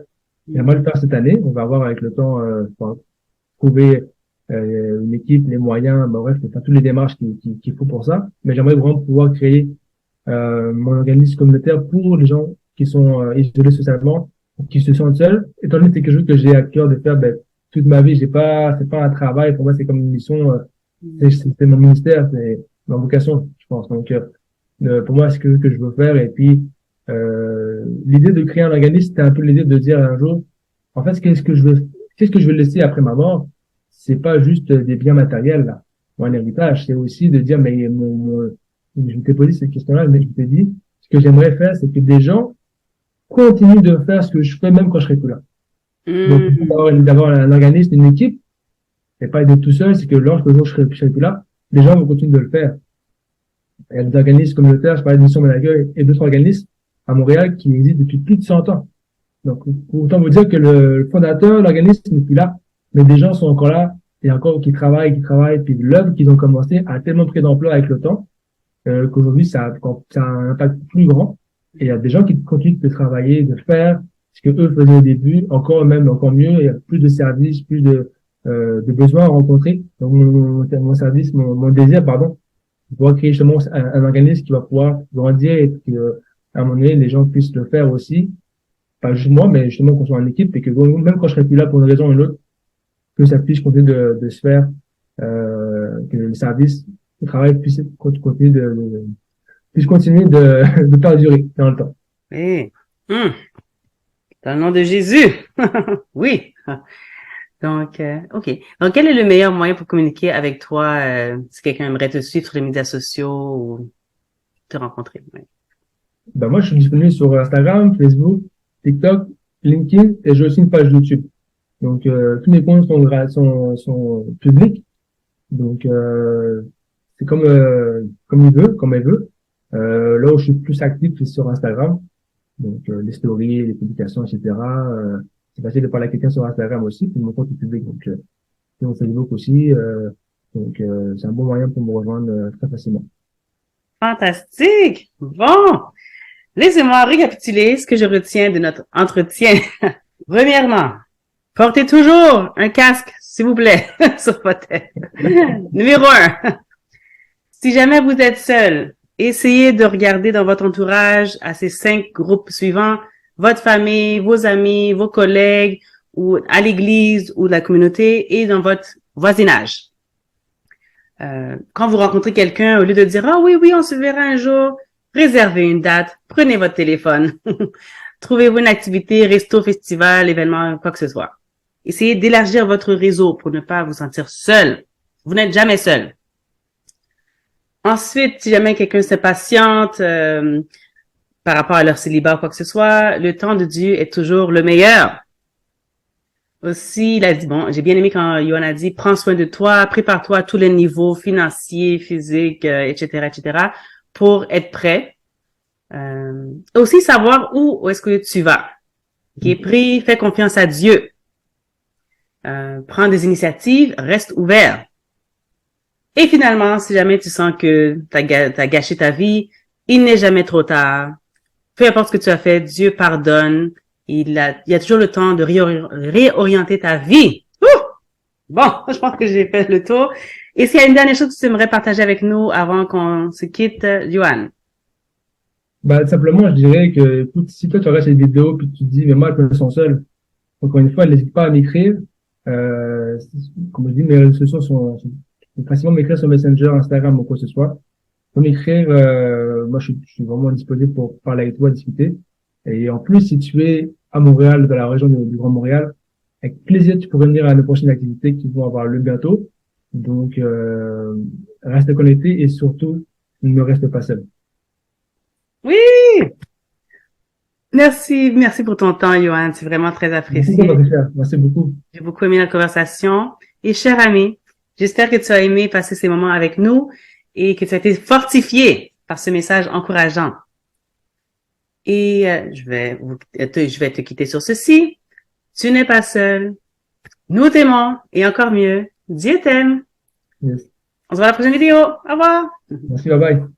J'aimerais le faire cette année. On va voir avec le temps, trouver une équipe, les moyens, bref, faire toutes les démarches qu'il faut pour ça. Mais j'aimerais vraiment pouvoir créer mon organisme communautaire pour les gens qui sont isolés socialement, qui se sentent seuls. Étant donné que c'est quelque chose que j'ai à cœur de faire, ben, toute ma vie, c'est pas un travail. Pour moi, c'est comme une mission. C'est mon ministère, c'est ma vocation, je pense. Donc, pour moi, c'est que je veux faire. Et puis, l'idée de créer un organisme, c'était un peu l'idée de dire un jour, en fait, qu'est-ce que je veux laisser après ma mort? C'est pas juste des biens matériels, là, ou un héritage. C'est aussi de dire, mais je t'ai posé cette question-là, mais je t'ai dit, ce que j'aimerais faire, c'est que des gens continuent de faire ce que je fais même quand je serai plus là. Donc, d'avoir un organisme, une équipe, et pas être tout seul, c'est que lorsque je serai plus là, les gens vont continuer de le faire. Il y a des organismes communautaires, je parlais de Mission Malagueule et d'autres organismes à Montréal qui existent depuis plus de 100 ans. Donc, pour autant vous dire que le fondateur, l'organisme n'est plus là, mais des gens sont encore là, et encore qui travaillent, puis l'œuvre qu'ils ont commencé a tellement pris d'ampleur avec le temps, qu'aujourd'hui, ça a un impact plus grand. Et il y a des gens qui continuent de travailler, de faire ce que eux faisaient au début, encore mieux, il y a plus de services, plus de besoins à rencontrer. Donc, mon désir, pardon, de pouvoir créer justement un organisme qui va pouvoir grandir et que, à un moment donné, les gens puissent le faire aussi. Pas juste moi, mais justement qu'on soit en équipe et que même quand je serai plus là pour une raison ou une autre, que ça puisse continuer de se faire, que le service, le travail puisse continuer de perdurer dans le temps. Oui. Dans le nom de Jésus. Oui. Donc, OK. Donc, quel est le meilleur moyen pour communiquer avec toi si quelqu'un aimerait te suivre sur les médias sociaux ou te rencontrer? Oui. Ben moi, je suis disponible sur Instagram, Facebook, TikTok, LinkedIn et j'ai aussi une page YouTube. Donc, tous mes comptes sont publics. Donc, c'est comme elle veut. Là où je suis plus actif, c'est sur Instagram. Donc, les stories, les publications, etc. C'est facile de parler à quelqu'un sur Instagram aussi, puis mon compte est public. Donc, et mon Facebook aussi. Donc, c'est un bon moyen pour me rejoindre très facilement. Fantastique! Bon! Laissez-moi récapituler ce que je retiens de notre entretien. Premièrement, portez toujours un casque, s'il vous plaît, sur votre tête. Numéro 1. Si jamais vous êtes seul, essayez de regarder dans votre entourage à ces 5 groupes suivants, votre famille, vos amis, vos collègues, ou à l'église ou la communauté et dans votre voisinage. Quand vous rencontrez quelqu'un, au lieu de dire « Ah oui, on se verra un jour », réservez une date, prenez votre téléphone. Trouvez-vous une activité, resto, festival, événement, quoi que ce soit. Essayez d'élargir votre réseau pour ne pas vous sentir seul. Vous n'êtes jamais seul. Ensuite, si jamais quelqu'un s'impatiente par rapport à leur célibat ou quoi que ce soit, le temps de Dieu est toujours le meilleur. Aussi, il a dit, bon, j'ai bien aimé quand Yohan a dit, prends soin de toi, prépare-toi à tous les niveaux financiers, physiques, etc., pour être prêt Aussi savoir où est-ce que tu vas. Qui est pris, fais confiance à Dieu. Prends des initiatives, reste ouvert. Et finalement, si jamais tu sens que t'as gâché ta vie, il n'est jamais trop tard. Peu importe ce que tu as fait, Dieu pardonne. Il y a toujours le temps de réorienter ta vie. Ouh! Bon, je pense que j'ai fait le tour. Et s'il y a une dernière chose que tu aimerais partager avec nous avant qu'on se quitte, Johan? Bah, simplement, je dirais que, écoute, si toi, tu regardes ces vidéos, puis tu te dis, mais moi, je me sens seul. Encore une fois, n'hésite pas à m'écrire. Euh, Comme je dis, mes réseaux sociaux sont principalement m'écrire sur Messenger, Instagram ou quoi que ce soit. Pour m'écrire, moi, je suis vraiment disponible pour parler avec toi, discuter. Et en plus, si tu es à Montréal, dans la région du Grand Montréal, avec plaisir, tu pourrais venir à nos prochaines activités qui vont avoir lieu bientôt. Donc, reste connecté et surtout, ne reste pas seul. Oui! Merci pour ton temps, Johan. C'est vraiment très Merci beaucoup, apprécié. Patricia. Merci beaucoup. J'ai beaucoup aimé la conversation. Et cher ami, j'espère que tu as aimé passer ces moments avec nous et que tu as été fortifié par ce message encourageant. Et je vais te quitter sur ceci. Tu n'es pas seul. Nous t'aimons et encore mieux, Dieu t'aime. Yes. On se voit à la prochaine vidéo. Au revoir. Merci, bye bye.